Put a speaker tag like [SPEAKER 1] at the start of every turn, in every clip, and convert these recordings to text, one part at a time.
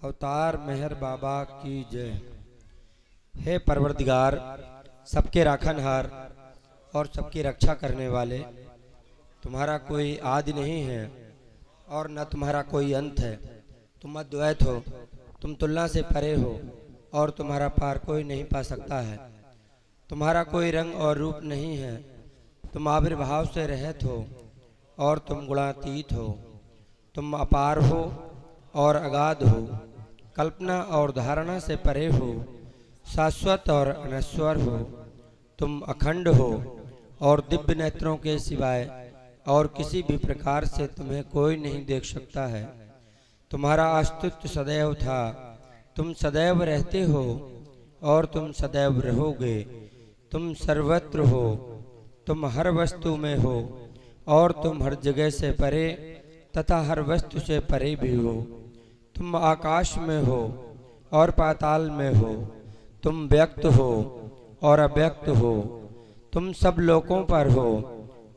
[SPEAKER 1] अवतार मेहर बाबा की जय। हे परवरदिगार, सबके राखनहार और सबकी रक्षा करने वाले, तुम्हारा कोई आदि नहीं है और न तुम्हारा कोई अंत है। तुम अद्वैत हो, तुम तुलना से परे हो और तुम्हारा पार कोई नहीं पा सकता है। तुम्हारा कोई रंग और रूप नहीं है। तुम आविर्भाव से रहित हो और तुम गुणातीत हो। तुम अपार हो और अगाध हो, कल्पना और धारणा से परे हो, शाश्वत और अनश्वर हो। तुम अखंड हो और दिव्य नेत्रों के सिवाय और किसी भी प्रकार से तुम्हें कोई नहीं देख सकता है। तुम्हारा अस्तित्व सदैव था, तुम सदैव रहते हो और तुम सदैव रहोगे। तुम सर्वत्र हो, तुम हर वस्तु में हो और तुम हर जगह से परे तथा हर वस्तु से परे भी हो। तुम आकाश में हो और पाताल में हो। तुम व्यक्त हो और अव्यक्त हो। तुम सब लोकों पर हो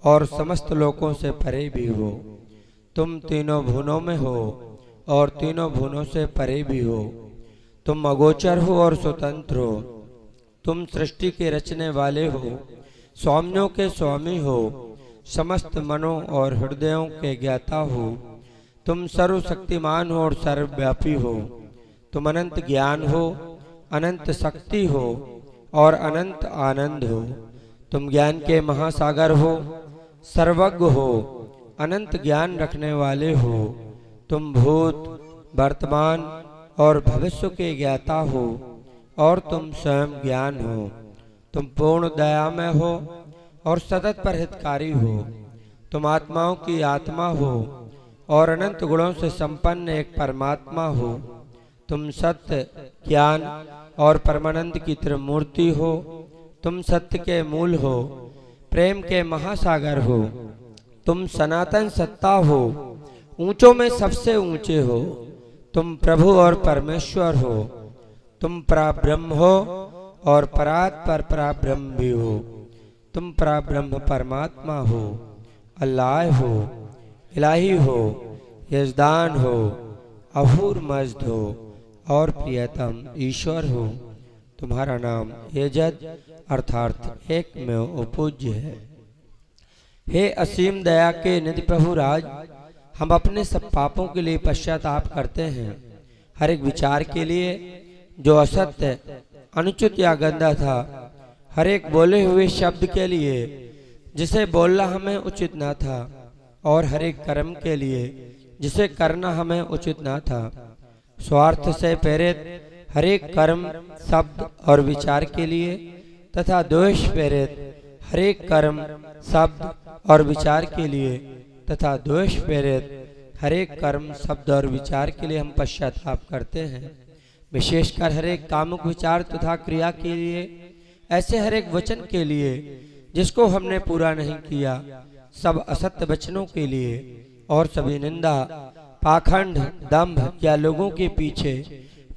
[SPEAKER 1] और समस्त लोकों से परे भी हो। तुम तीनों भुवनों में हो और तीनों भुवनों से परे भी हो। तुम अगोचर हो और स्वतंत्र हो। तुम सृष्टि के रचने वाले हो, स्वामियों के स्वामी हो, समस्त मनों और हृदयों के ज्ञाता हो। तुम सर्वशक्तिमान हो और सर्वव्यापी हो। तुम अनंत ज्ञान हो, अनंत शक्ति हो और अनंत आनंद हो। तुम ज्ञान के महासागर हो, सर्वज्ञ हो, अनंत ज्ञान रखने वाले हो। तुम भूत, वर्तमान और भविष्य के ज्ञाता हो और तुम स्वयं ज्ञान हो। तुम पूर्ण दयामय हो और सतत परहितकारी हो। तुम आत्माओं की आत्मा हो और अनंत गुणों से संपन्न एक परमात्मा हो। तुम सत्य, ज्ञान और परमानंद की त्रिमूर्ति हो। तुम सत्य के मूल हो, प्रेम के महासागर हो। तुम सनातन सत्ता हो, ऊंचों में सबसे ऊंचे हो। तुम प्रभु और परमेश्वर हो। तुम पराब्रह्म हो और परात पर पराब्रह्म भी हो। तुम पराब्रह्म परमात्मा हो, अल्लाह हो, इलाही हो, यजदान हो, अहूर मज्द हो और प्रियतम ईश्वर हो। तुम्हारा नाम एजद अर्थात एक में उपपूज्य है। हे असीम दया के निधि प्रभु राज, हम अपने सब पापों के लिए पश्चाताप करते हैं। हर एक विचार के लिए जो असत्य, अनुचित या गंदा था, हर एक बोले हुए शब्द के लिए जिसे बोलना हमें उचित ना था, और हर एक कर्म के लिए जिसे करना हमें उचित ना था। स्वार्थ से प्रेरित हर एक कर्म, शब्द और विचार के लिए तथा द्वेष प्रेरित हर एक कर्म, शब्द और विचार के लिए तथा द्वेष प्रेरित हर एक कर्म, शब्द और विचार के लिए हम पश्चाताप करते हैं। विशेषकर हर एक कामुक विचार तथा क्रिया के लिए, ऐसे हर एक वचन के लिए जिसको हमने पूरा नहीं किया, सब असत्य वचनों के लिए और सभी निंदा, पाखंड, दंभ या लोगों के पीछे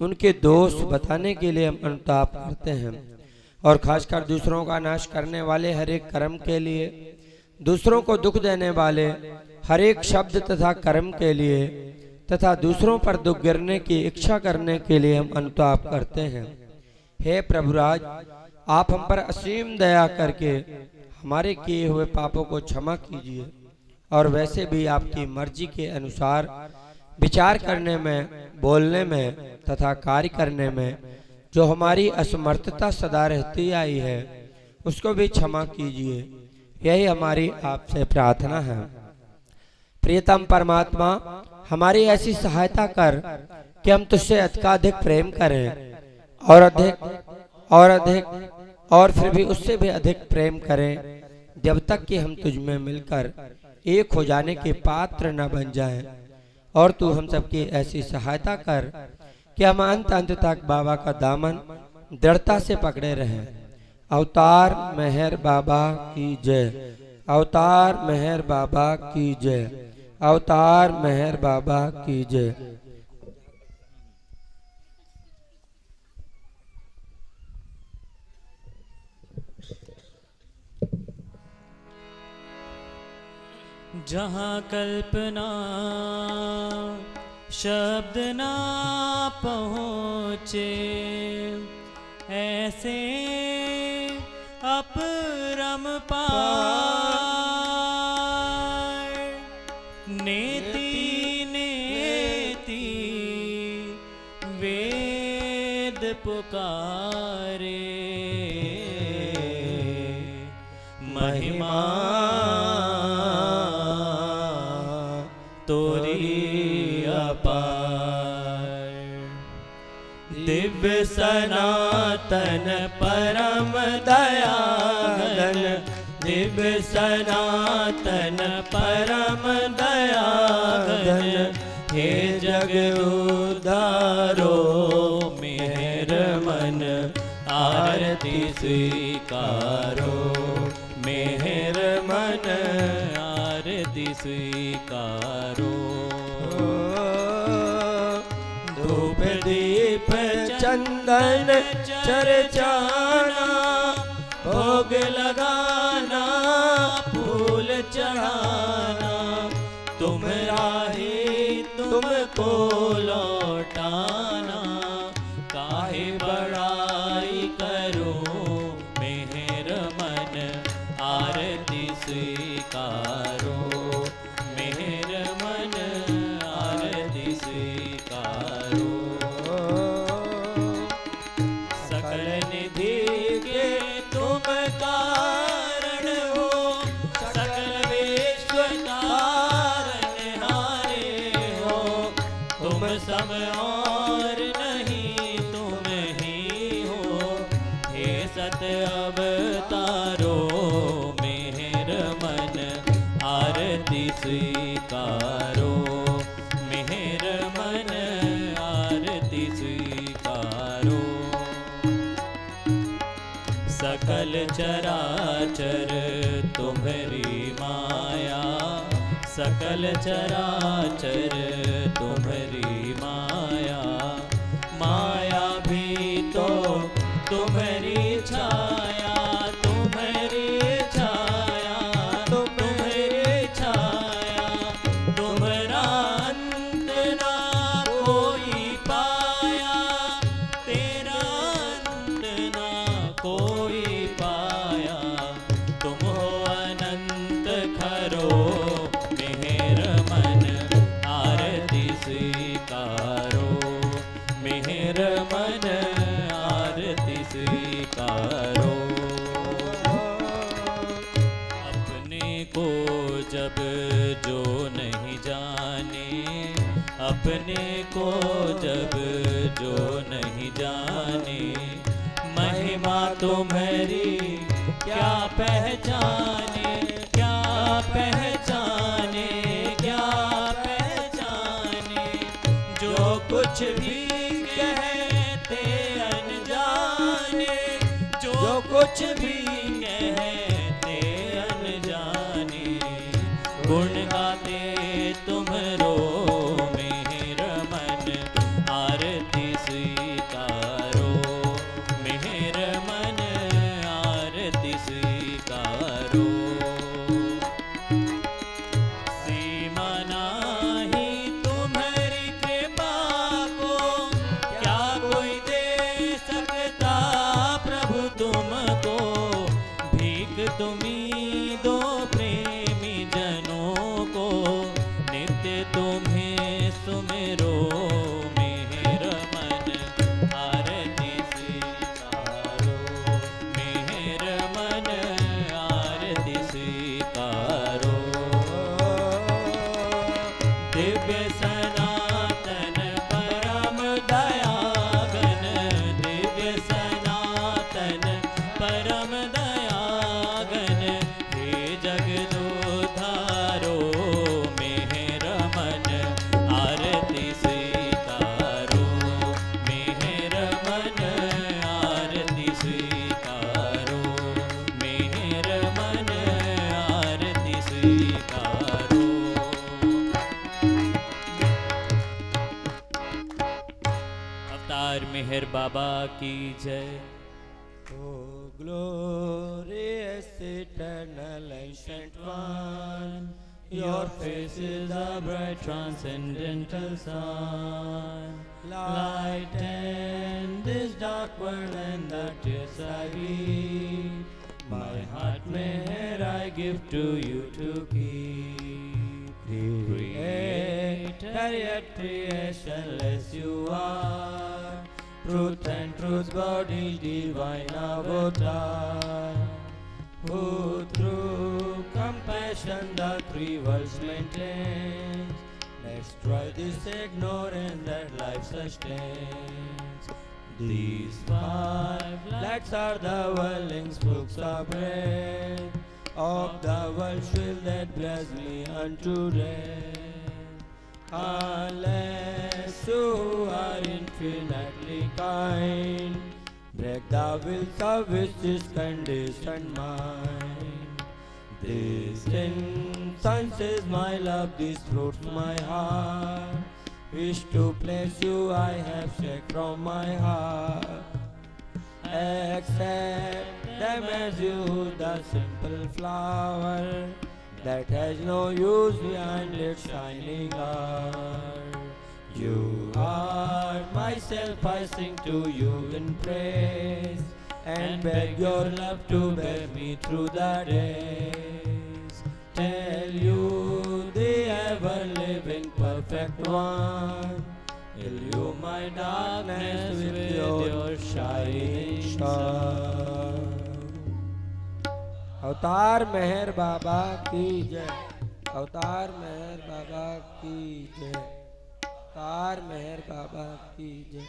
[SPEAKER 1] उनके दोष बताने के लिए हम अनुताप करते हैं। और खासकर दूसरों का नाश करने वाले हर एक कर्म के लिए, दूसरों को दुख देने वाले हर एक शब्द तथा कर्म के लिए तथा दूसरों पर दुख गिरने की इच्छा करने के लिए हम अनुताप करते हैं। हे प्रभुराज, आप हम पर असीम दया करके हमारे किए हुए पापों को क्षमा कीजिए और वैसे भी आपकी मर्जी के अनुसार विचार करने में, बोलने में तथा कार्य करने में जो हमारी असमर्थता सदा रहती आई है, उसको भी क्षमा कीजिए। यही हमारी आपसे प्रार्थना है। प्रियतम परमात्मा, हमारी ऐसी सहायता कर कि हम तुझसे अधिकाधिक प्रेम करें और अधिक और फिर भी उससे भी अधिक प्रेम करें, जब तक कि हम तुझ में मिलकर एक हो जाने के पात्र न बन जाएं। और तू हम सबकी ऐसी सहायता कर कि हम अंत अंत तक बाबा का दामन दृढ़ता से पकड़े रहें। अवतार मेहर बाबा की जय। अवतार मेहर बाबा की जय। अवतार मेहर बाबा की जय।
[SPEAKER 2] जहाँ कल्पना शब्द ना पहुँचे ऐसे अपरंपार। नेति नेति वेद पुकारे, महिमा तोरी अपार। दिव्य सनातन परम दयाघन, दिव्य सनातन परम दयाघन, हे जग उद्धारो मेहर मन आरती स्वीकारो, मेहर मन आरती स्वीकारो। धूप दीप चंदन चर्चाना, भोग लगाना फूल चढ़ाना, तुम्हारा ही तुमको लौटाना। काहे बड़ाई करो मेहर मन आरती स्वीकारो, मेहर मन आरती स्वीकारो। सकल निधि के तुम कारण हो, सकल विश्व तारनहारे हो। तुम सब और नहीं तुम ही हो, हे सत अवतारो मेहर मन आरती स्वीकारो, मेहर मन आरती स्वीकारो। सकल चराचर तुम्हारी माया, सकल चराचर तुम्हारी माया। माया भी तो तुम्हारी छाया, तुम्हारी छाया, तुम्हारी छाया। तुम्हारा अंत ना कोई पाया, तेरा अंत ना कोई पाया। तुम हो अनंत खरो मेहर मन आरती स्वीकारो, मेहर मन आरती स्वीकारो। अपने को जब जो नहीं जाने, अपने को जब जो नहीं जाने, महिमा तुम्हारी क्या पहचाने, क्या पहचाने, क्या पहचाने। जो कुछ भी कहते अनजाने, जो कुछ भी कहते अनजाने। गुण गाते तुम्हारो मेहर मन आरती स्वीकारो, मेहर मन आरती स्वीकारो। सीमा नाही तुम्हारी कृपा को, क्या कोई दे सकता प्रभु तुमको। भीख तुम्ही दो प्रेमी जनों को, नित्य तुम्हें सुमिरो मेहर मन आरती स्वीकारो, मेहर मन आरती स्वीकारो। दिव्य सनातन परम दयाघन, दिव्य सनातन परम दयाघन, हे जगदोद्धारो मेहर मन आरती स्वीकारो, मेहर मन आरती स्वीकारो, मेहर मन आरती स्वीकारो। अवतार मेहर बाबा की जय।
[SPEAKER 1] Oh, glorious eternal ancient one,
[SPEAKER 2] Your face is a bright transcendental sun. Lighten this dark world and the tears I weep. My heart meher I give to you to keep. Creator yet creationless you are. Truth and truth's body, divine avatar. Who through compassion the three worlds maintains. Destroy this ignorance that life sustains. These five lights are the whirling spokes of bread of the world shield that bears me unto death. Unless you are infinitely kind, break the wills of which is conditioned mind. This incense is my love, this fruits my heart. Wish to place you, I have shaken from my heart. Accept them as you, the simple flower that has no use behind its shining heart. You are myself, I sing to you in praise, and beg your love to bear me through the days. Tell you the ever-living perfect one, illumine my darkness with your shining sun.
[SPEAKER 1] अवतार मेहर बाबा की जय, अवतार मेहर बाबा की जय, अवतार मेहर बाबा की जय।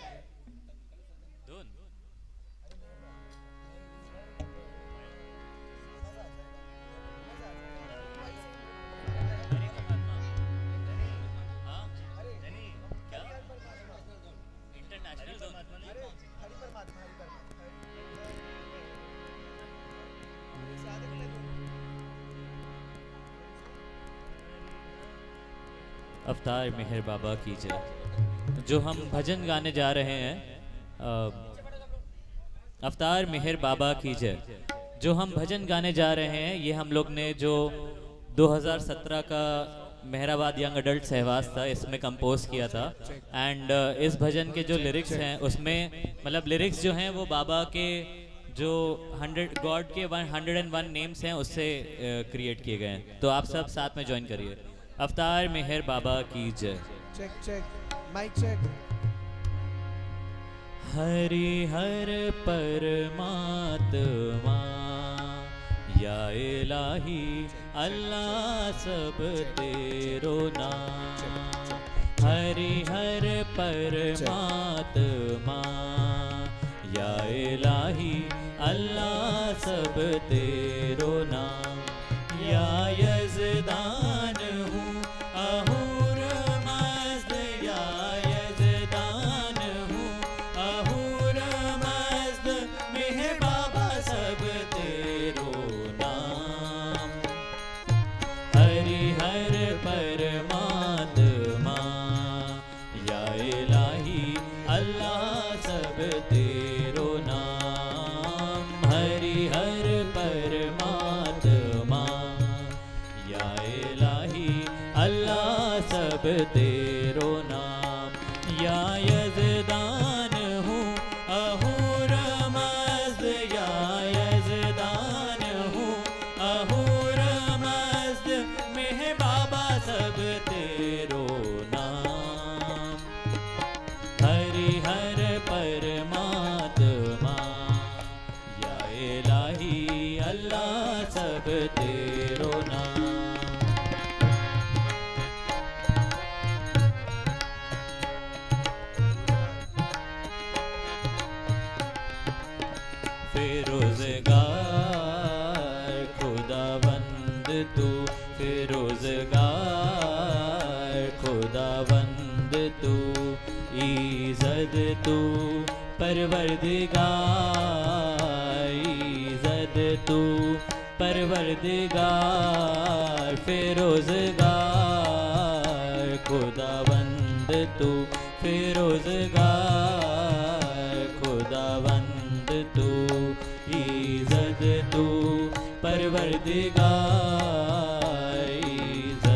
[SPEAKER 2] अवतार मेहर बाबा की जय। जो हम भजन गाने जा रहे हैं, अवतार मेहर बाबा की जय, जो हम भजन गाने जा रहे हैं, ये हम लोग ने जो 2017 का मेहराबाद यंग अडल्ट सहवास था, इसमें कंपोज किया था। एंड इस भजन के जो लिरिक्स हैं उसमें मतलब लिरिक्स जो हैं वो बाबा के जो 100 गॉड के 101 नेम्स हैं उससे क्रिएट किए गए हैं। तो आप सब साथ में ज्वाइन करिए। अवतार मेहर बाबा की जय।
[SPEAKER 3] Check check mike check.
[SPEAKER 2] Hari Har परमात्मा या इलाही अल्लाह सब तेरो नाम। हरि हर परमात्मा या इलाही अल्लाह सब तेरो नाम। या यज़दान हूँ अहूर मस्त, या यज़दान हूँ अहूर मस्त, मेहर बाबा सब तेरो नाम। हरि हर परमात्मा या इलाही अल्लाह सब तेरो नाम। हरि हर परमात्मा या इलाही अल्लाह सब तेरो नाम। या यज़दान हूँ अहूर मस्त, या यज़दान हूँ अहूर मस्त, मेहर बाबा सब तेरो नाम। हरि हर परमात्मा या इलाही अल्लाह सब तेरो नाम। फिरोज़गार खुदावंद तू, फिरोज़गार खुदावंद तू, ईज़द तू परवरदिगार, ईज़द तू परवरदिगार। फिरोज़गार खुदावंद तू, फिरोज़गार खुदावंद तू, ईज़द तू परवरदिगार, ईज़द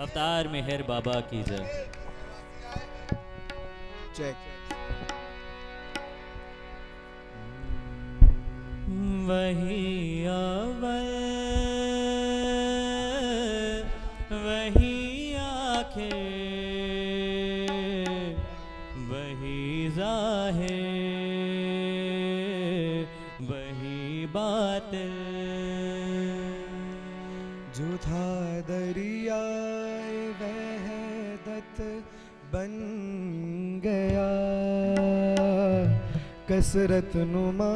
[SPEAKER 2] अवतार मेहर बाबा की जय।
[SPEAKER 3] चेक।
[SPEAKER 2] वही अव्वल वही आखिर वही ज़ाहिर वही बातिल।
[SPEAKER 3] जो था दरियाए वहदत बन गया कसरत नुमा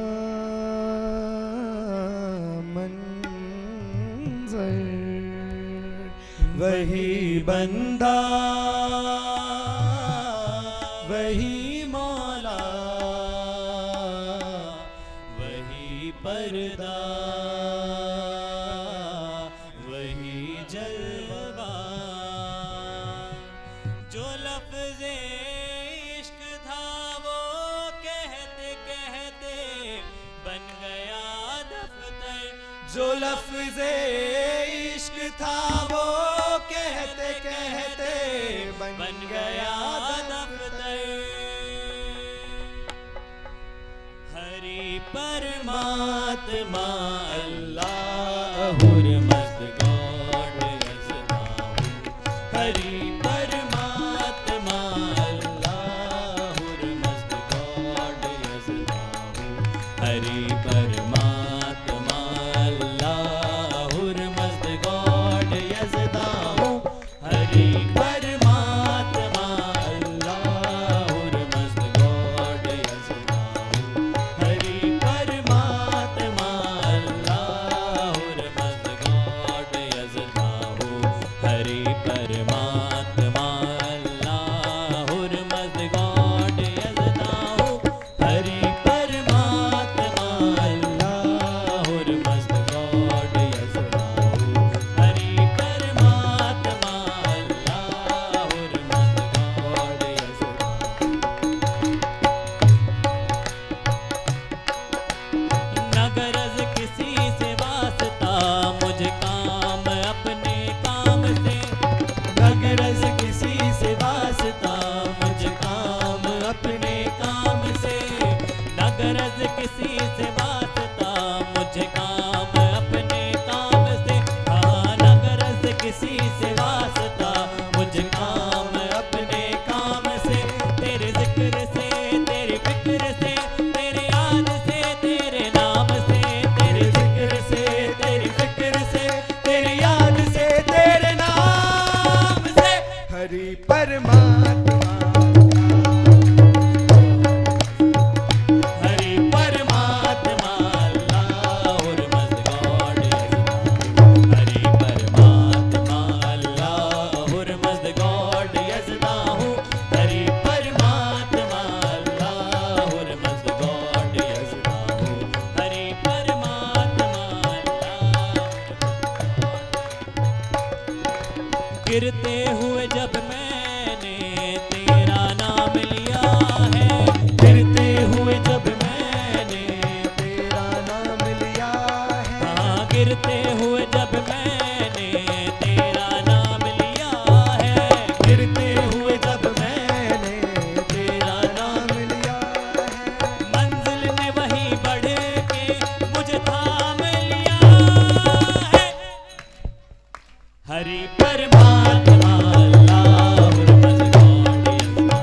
[SPEAKER 3] मंज़र।
[SPEAKER 2] वही बंदा वही मौला वही पर्दा वही जलवा। जो लफ्ज़े इश्क था वो कहते कहते बन गया दफ्तर।
[SPEAKER 3] जो लफ्ज़े इश्क था वो कहते कहते
[SPEAKER 2] बन गया दफ्तर। हरि परमात्मा अल्लाहुर मस्त गॉड यसदाहु। हरि परमात्मा अल्लाहुर मस्त गॉड यसदाहु। हरि परमात्मा अल्लाहुर मस्त गॉड यसदाहु। हरि परमात्मा अल्लाहुर मस्त गॉड यसदाहु। हरि परमात्मा अल्लाहुर मस्त गॉड यसदाहु। हरि परमात्मा अल्लाहुर मस्त गॉड यसदाहु। हरि परमात्मा अल्लाहुर मस्त गॉड यसदाहु। हरि परमात्मा अल्लाहुर मस्त गॉड यसदाहु। न गरज किसी से वास्ता मुझे काम अपने काम से। न गरज किसी से वास्ता मुझे काम अपने काम से। न गरज किसी से वास्ता मुझे काम अपने काम से। हाँ न गरज किसी से वास्ता मुझे काम अपने काम से। तेरे जिक्र से तेरी फिक्र से तेरे याद से तेरे नाम से। तेरे जिक्र से तेरी फिक्र से तेरी याद से तेरे नाम से।
[SPEAKER 3] हरि परमात्मा
[SPEAKER 2] हरि परमात्मा अल्लाहुर मस्त गॉड यसदाहु। हरि परमात्मा अल्लाहुर मस्त गॉड यसदाहु। हरि परमात्मा अल्लाहुर मस्त गॉड यसदाहु। हरि परमात्मा गिरते हुए जब मैंने तेरा नाम लिया है। गिरते हुए जब मैंने
[SPEAKER 3] तेरा नाम लिया है।
[SPEAKER 2] हाँ गिरते हुए जब मैंने तेरा नाम लिया है। गिरते हुए जब मैंने तेरा नाम
[SPEAKER 3] लिया है।
[SPEAKER 2] मंजिल ने वही बढ़ के मुझे थाम लिया है। हरि परमात्मा अल्लाहुर मस्त गॉड यसदाहु।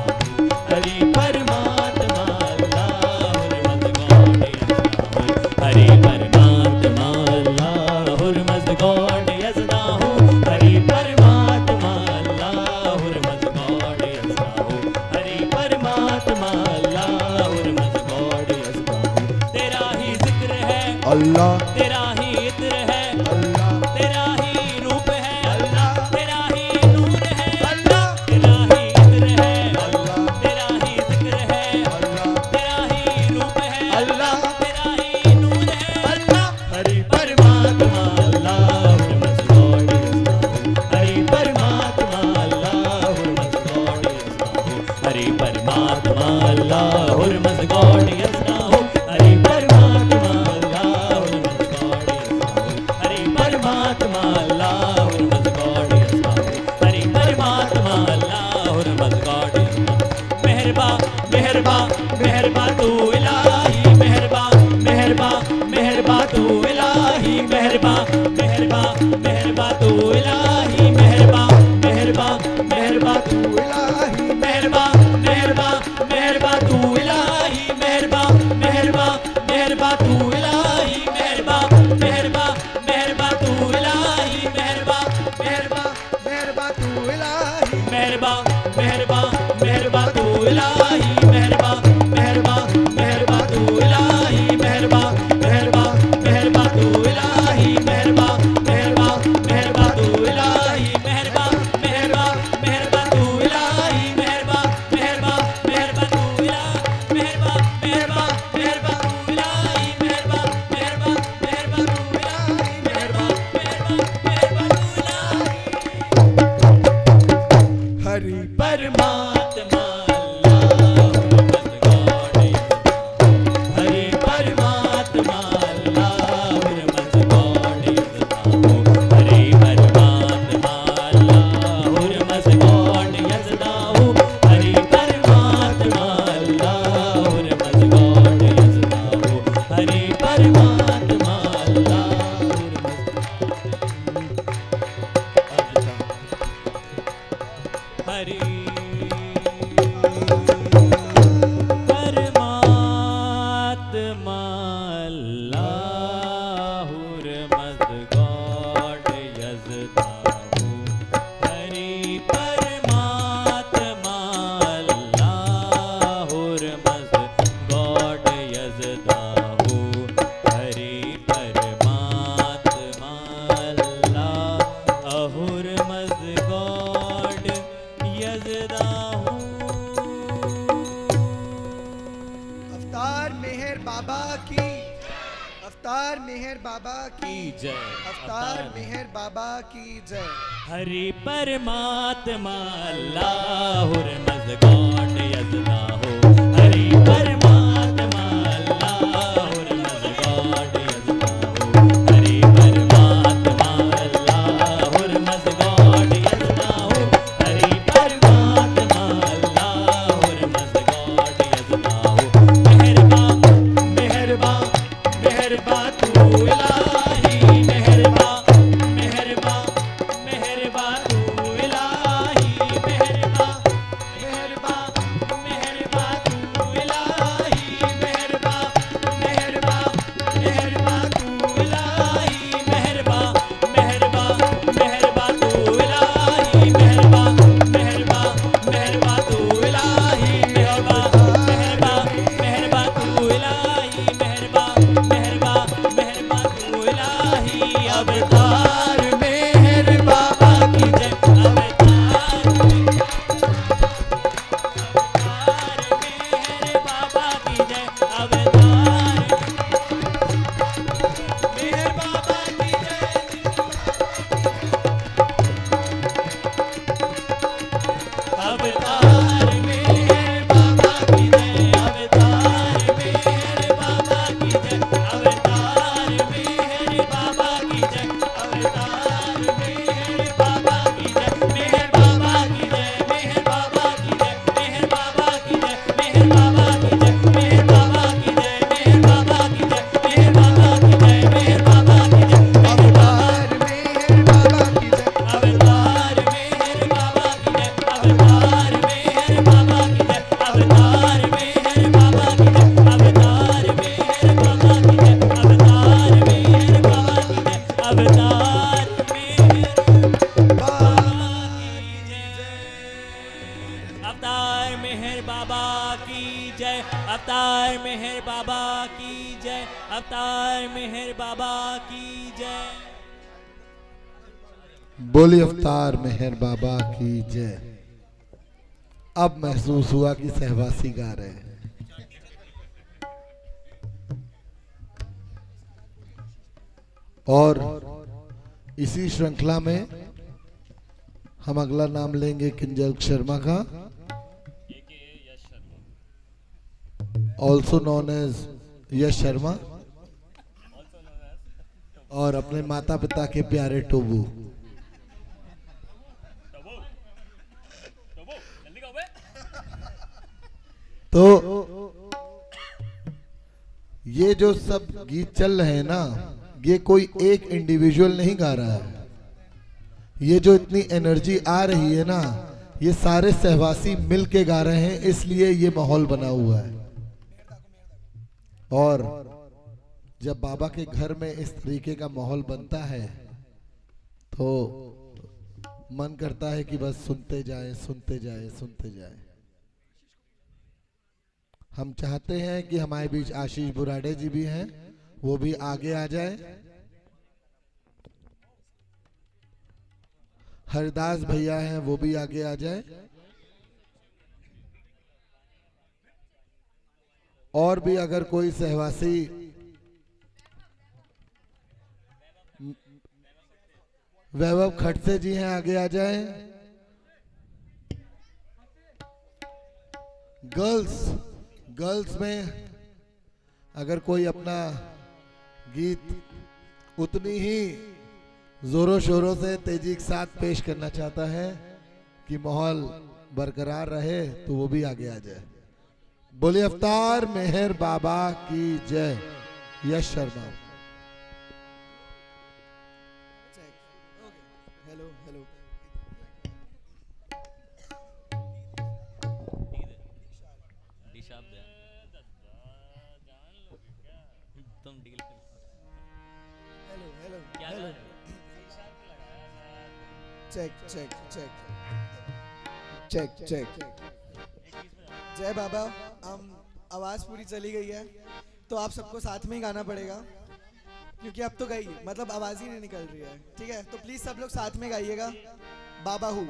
[SPEAKER 2] हरि परमात्मा अल्लाहुर मस्त गॉड यसदाहु। हरि परमात्मा अल्लाहुर मस्त गॉड यसदाहु। हरि परमात्मा अल्लाहुर मस्त गॉड यसदाहु। हरि परमात्मा अल्लाहुर मस्त गॉड यसदाहु। तेरा ही जिक्र है
[SPEAKER 3] अल्लाह
[SPEAKER 2] तेरा ही इत्र है
[SPEAKER 3] अल्लाह
[SPEAKER 2] तेरा ही रूप है
[SPEAKER 3] अल्लाह
[SPEAKER 2] तेरा ही नूर है
[SPEAKER 3] अल्लाह
[SPEAKER 2] तेरा ही इत्र है
[SPEAKER 3] अल्लाह
[SPEAKER 2] तेरा ही जिक्र है
[SPEAKER 3] अल्लाह
[SPEAKER 2] तेरा ही रूप है
[SPEAKER 3] अल्लाह
[SPEAKER 2] तेरा ही नूर है
[SPEAKER 3] अल्लाह।
[SPEAKER 2] हरि परमात्मा अल्लाहुर मस्त गॉड यसदाहु। हरि परमात्मा अल्लाहुर मस्त गॉड यसदाहु। हरि परमात्मा अल्लाहुर मस्त गॉड यसदाहु। हरि परमात्मा अल्लाहुर मस्त गॉड यसदाहु। मेहरबा मेहरबा मेहरबा तू इलाही मेहरबा मेहरबा मेहरबा तू
[SPEAKER 3] इलाही
[SPEAKER 2] मेहरबा मेहरबा मेहरबा तू इलाही मेहरबा मेहरबा मेहरबा तू इलाही मेहरबा मेहरबा मेहरबा तू इलाही मेहरबा मेहरबा
[SPEAKER 3] मेहरबा तू इलाही
[SPEAKER 2] मेहरबा मेहरबा मेहरबा तू इलाही मेहरबा मेहरबा मेहरबा तू इलाही मेहरबा मेहरबा मेहरबा तू इलाही मेहरबा मेहरबा मेहरबा तू इलाही मेहरबा मेहरबा मेहरबा तू इलाही मेहरबा मेहरबा मेहरबा तू इलाही मेहरबा मेहरबा मेहरबा तू इलाही मेहरबा मेहरबा मेहरबा तू इलाही मेहरबा मेहरबा मेहरबा तू इलाही
[SPEAKER 3] हरि
[SPEAKER 2] परमात्मा अल्लाह हरि परमात्मा अल्लाह हरि परमात्मा अल्लाह हरि परमात्मा अल्लाह हरि परमात्मा हरि परमात्मा अल्लाहुर मस्त गॉड यजदाहु हरि परमात्मा अल्लाहुर मस्त गॉड यजदाहु हरि परमात्मा अल्लाहुर मस्त गॉड यजदाहु
[SPEAKER 3] अवतार मेहर बाबा की अवतार मेहर बाबा की
[SPEAKER 2] जय
[SPEAKER 3] अवतार मेहर बाबा की जय
[SPEAKER 2] हरि परमात्मा अल्लाहुर मज़गॉड यज़दाहु हरि परमात्मा अल्लाहुर मज़गॉड यज़दाहु हरि परमात्मा अल्लाहुर मज़गॉड यज़दाहु हरि परमात्मा अल्लाहुर मज़गॉड यज़दाहु मेहरबा मेहरबा मेहरबा तू इलाही मेहरबा मेहरबा मेहरबा तू इलाही मेहरबा मेहरबा मेहरबा तू इलाही मेहरबा मेहरबा मेहरबा तू इलाही मेहरबा मेहरबा मेहरबा तू इलाही मेहरबा मेहरबा मेहरबा तू इलाही मेहरबा मेहरबा मेहरबा तू इलाही मेहरबा मेहरबा मेहरबा तू इलाही अवतार मेहर बाबा की जय अवतार मेहर बाबा की जय अवतार मेहर बाबा की जय अवतार मेहर बाबा की जय अवतार मेहर बाबा की जय अवतार मेहर बाबा की जय अवतार मेहर बाबा की जय मेहर बाबा की जय मेहर बाबा की जय मेहर बाबा की जय मेहर बाबा की जय मेहर बाबा की जय मेहर बाबा की जय मेहर बाबा की जय मेहर बाबा की जय
[SPEAKER 3] अवतार मेहर बाबा की जय
[SPEAKER 2] अवतार मेहर बाबा की जय अवतार मेहर बाबा की जय अवतार मेहर बाबा की जय अवतार मेहर बाबा की जय अवतार मेहर बाबा की जय अवतार मेहर बाबा की जय अवतार मेहर बाबा की जय अवतार मेहर बाबा की जय
[SPEAKER 3] बोली अवतार मेहर बाबा की जय। अब महसूस हुआ कि सहवासी गा रहे हैं। और इसी श्रृंखला में हम अगला नाम लेंगे किंजल शर्मा का, ऑल्सो नोन एज यश शर्मा, और अपने माता पिता के प्यारे टोबू। तो ये जो सब गीत चल रहे हैं ना, ये कोई एक इंडिविजुअल नहीं गा रहा है, ये जो इतनी एनर्जी आ रही है ना, ये सारे सहवासी मिल के गा रहे हैं, इसलिए ये माहौल बना हुआ है। और जब बाबा के घर में इस तरीके का माहौल बनता है तो मन करता है कि बस सुनते जाएं, सुनते जाएं, सुनते जाएं। हम चाहते हैं कि हमारे बीच आशीष बुराड़े जी भी हैं, वो भी आगे आ जाए। हरदास भैया हैं, वो भी आगे आ जाए। और भी अगर कोई सहवासी वैभव खड़से जी हैं, आगे आ जाए। गर्ल्स में अगर कोई अपना गीत उतनी ही जोरों शोरों से तेजी के साथ पेश करना चाहता है कि माहौल बरकरार रहे, तो वो भी आगे आ जाए। बोले अवतार मेहर बाबा की जय। यश शर्मा।
[SPEAKER 4] Hello hello.
[SPEAKER 2] तुम डील
[SPEAKER 4] हेलो हेलो
[SPEAKER 2] क्या
[SPEAKER 4] hello. Check check check check check. जय बाबा। आवाज़ पूरी चली गई है तो आप सबको साथ में ही गाना पड़ेगा, क्योंकि अब तो गई, मतलब आवाज़ ही नहीं निकल रही है। ठीक है, तो प्लीज़ सब लोग साथ में गाइएगा। बाबा हूँ।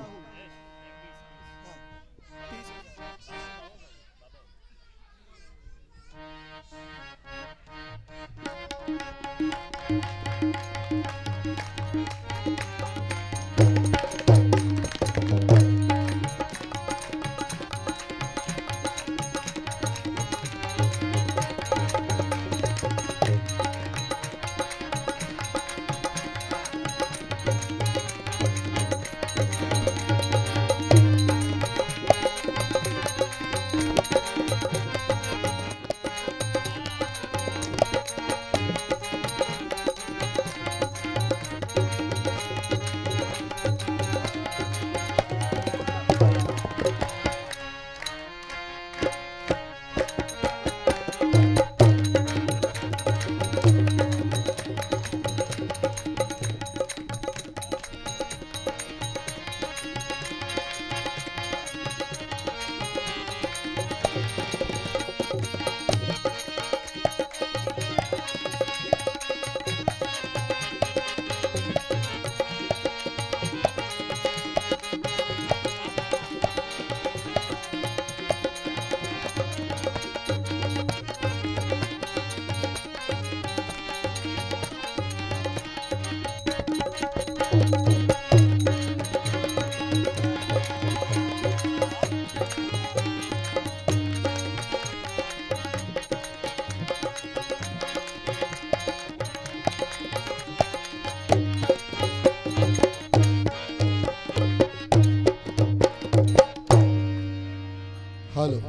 [SPEAKER 3] हेलो।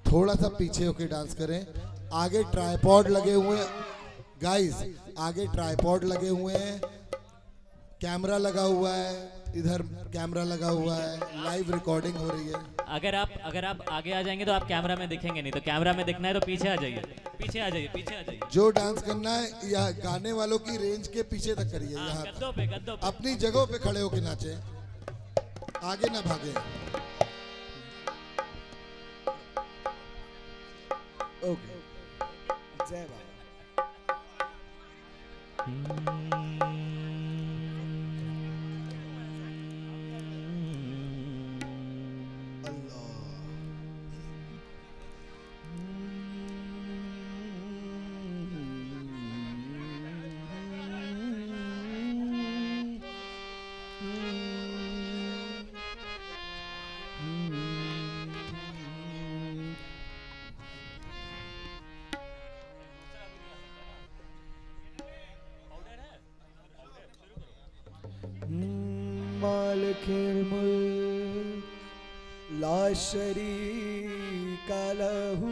[SPEAKER 3] थोड़ा सा पीछे होके डांस करें। आगे ट्राइपॉड लगे हुए हैं गाइस, आगे ट्राइपॉड लगे हुए हैं, कैमरा लगा हुआ है, इधर कैमरा लगा हुआ है, लाइव रिकॉर्डिंग हो रही है।
[SPEAKER 2] अगर आप आगे आ जाएंगे तो आप कैमरा में दिखेंगे नहीं, तो कैमरा में दिखना है तो पीछे आ जाइए, पीछे आ जाइए, पीछे आ जाइए।
[SPEAKER 3] जो डांस करना है या गाने वालों की रेंज के पीछे तक करिए। यहाँ
[SPEAKER 2] गद्दों पे
[SPEAKER 3] अपनी जगहों पे खड़े होके नाचे, आगे ना भागे।
[SPEAKER 4] ओके। जय बाबा। मालिकिल मुल्क ला शरीका लहू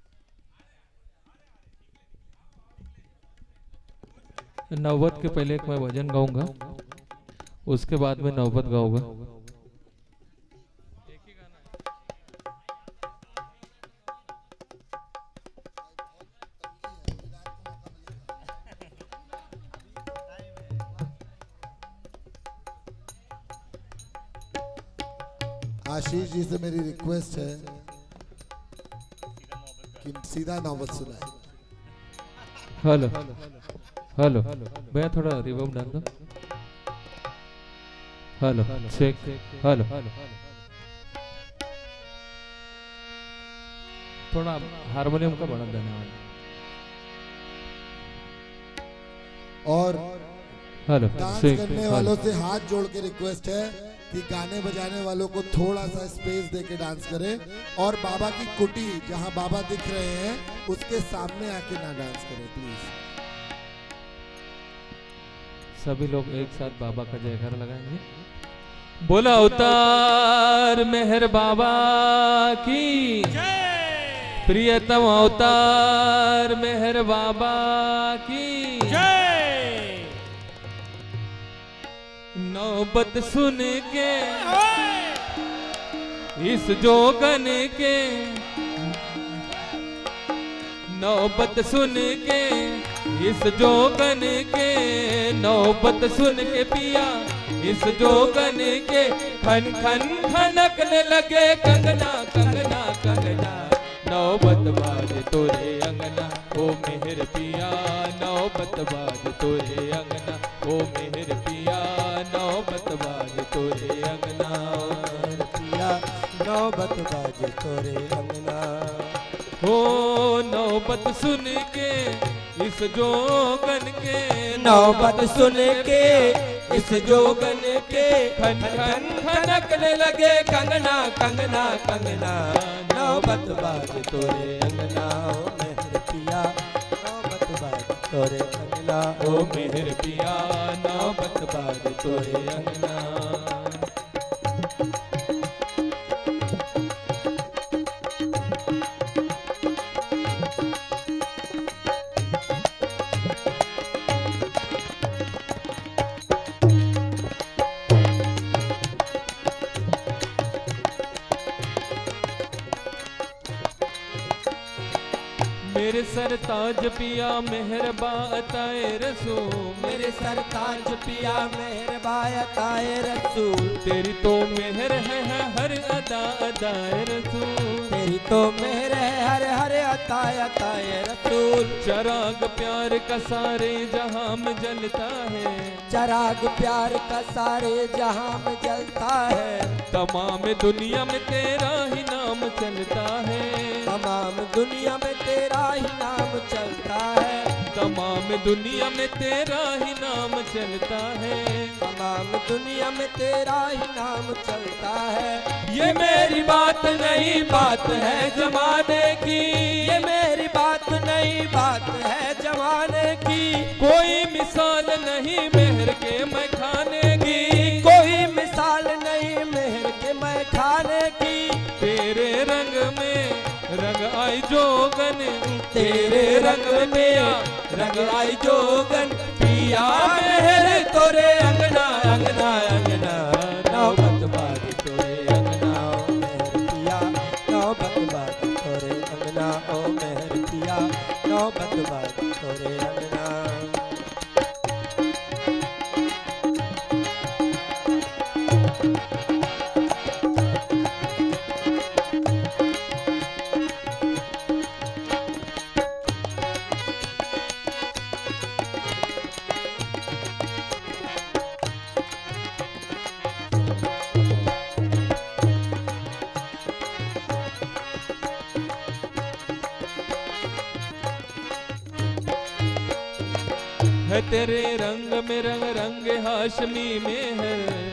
[SPEAKER 5] नौबत के पहले एक मैं भजन गाऊंगा, उसके बाद में नौबत गाऊंगा।
[SPEAKER 3] आशीष जी से मेरी रिक्वेस्ट है कि सीधा नौबत सुनाए।
[SPEAKER 5] हेलो हेलो, भैया थोड़ा रिवर्ब डाल दो। हेलो चेक, हेलो थोड़ा हारमोनियम का बढ़ा देना।
[SPEAKER 3] और
[SPEAKER 5] हेलो
[SPEAKER 3] डांस
[SPEAKER 5] चेक,
[SPEAKER 3] करने वालों से हाथ जोड़ के रिक्वेस्ट है कि गाने बजाने वालों को थोड़ा सा स्पेस देके डांस करें, और बाबा की कुटी जहां बाबा दिख रहे हैं उसके सामने आके ना डांस करें प्लीज।
[SPEAKER 5] सभी लोग एक साथ बाबा का जयकार लगाएंगे। बोला अवतार मेहर बाबा की, प्रियतम अवतार मेहर बाबा की। नौबत सुन के इस जोगन के, नौबत सुन के इस जोगन के, नौबत सुन के पिया इस जोगन के, खन खन खनकने लगे कंगना कंगना कंगना, नौबत बाज तोरे अंगना ओ मेहर पिया, नौबत बाज तोरे अंगना ओ मेहर पिया, नौबत बाज तोरे अंगना
[SPEAKER 2] पिया, नौबत बाज तोरे अंगना।
[SPEAKER 5] हो नौबत सुन के इस जोगन के,
[SPEAKER 2] नौबत सुन के इस जोगन के,
[SPEAKER 5] खन खन खनकने लगे कंगना कंगना कंगना,
[SPEAKER 2] नौबत बाज तोरे अंगना ओ मेहर पिया, नौबत बाज तोरे अंगना
[SPEAKER 5] ओ मेहर पिया, नौबत बाज तोरे अंगना। मेरे सर ताज पिया मेहरबा अताए रसूल,
[SPEAKER 2] मेरे सर ताज पिया मेहरबाया ताए रसूल,
[SPEAKER 5] तेरी तो मेहर है हर अदा अदाए रसूल,
[SPEAKER 2] तेरी तो मेहर है हर हर अताए अताए रसूल।
[SPEAKER 5] चराग प्यार का सारे जहां में जलता है,
[SPEAKER 2] चराग प्यार का सारे जहां में जलता है,
[SPEAKER 5] तमाम दुनिया में तेरा ही नाम चलता है,
[SPEAKER 2] तमाम दुनिया में तेरा ही नाम चलता है,
[SPEAKER 5] तमाम दुनिया में तेरा ही नाम चलता है,
[SPEAKER 2] तमाम दुनिया में तेरा ही नाम चलता है।
[SPEAKER 5] ये मेरी बात नहीं बात है जमाने की,
[SPEAKER 2] ये मेरी बात नहीं बात है जमाने की,
[SPEAKER 5] कोई मिसाल नहीं मेहर के मैं खाने की,
[SPEAKER 2] कोई मिसाल नहीं मेहर के मैं खाने की,
[SPEAKER 5] तेरे रंग में रंग आई जोगन,
[SPEAKER 2] तेरे रंग में रंग आई जोगन, पिया मेहर तोरे अंगना अंगना अंगना, नौबत बाज तोरे अंगना ओ मेहर पिया, नौबत बाज तोरे अंगना ओ मेहर पिया, नौबत बाज तोरे अंगना।
[SPEAKER 5] है तेरे रंग में रंग रंग हाशमी में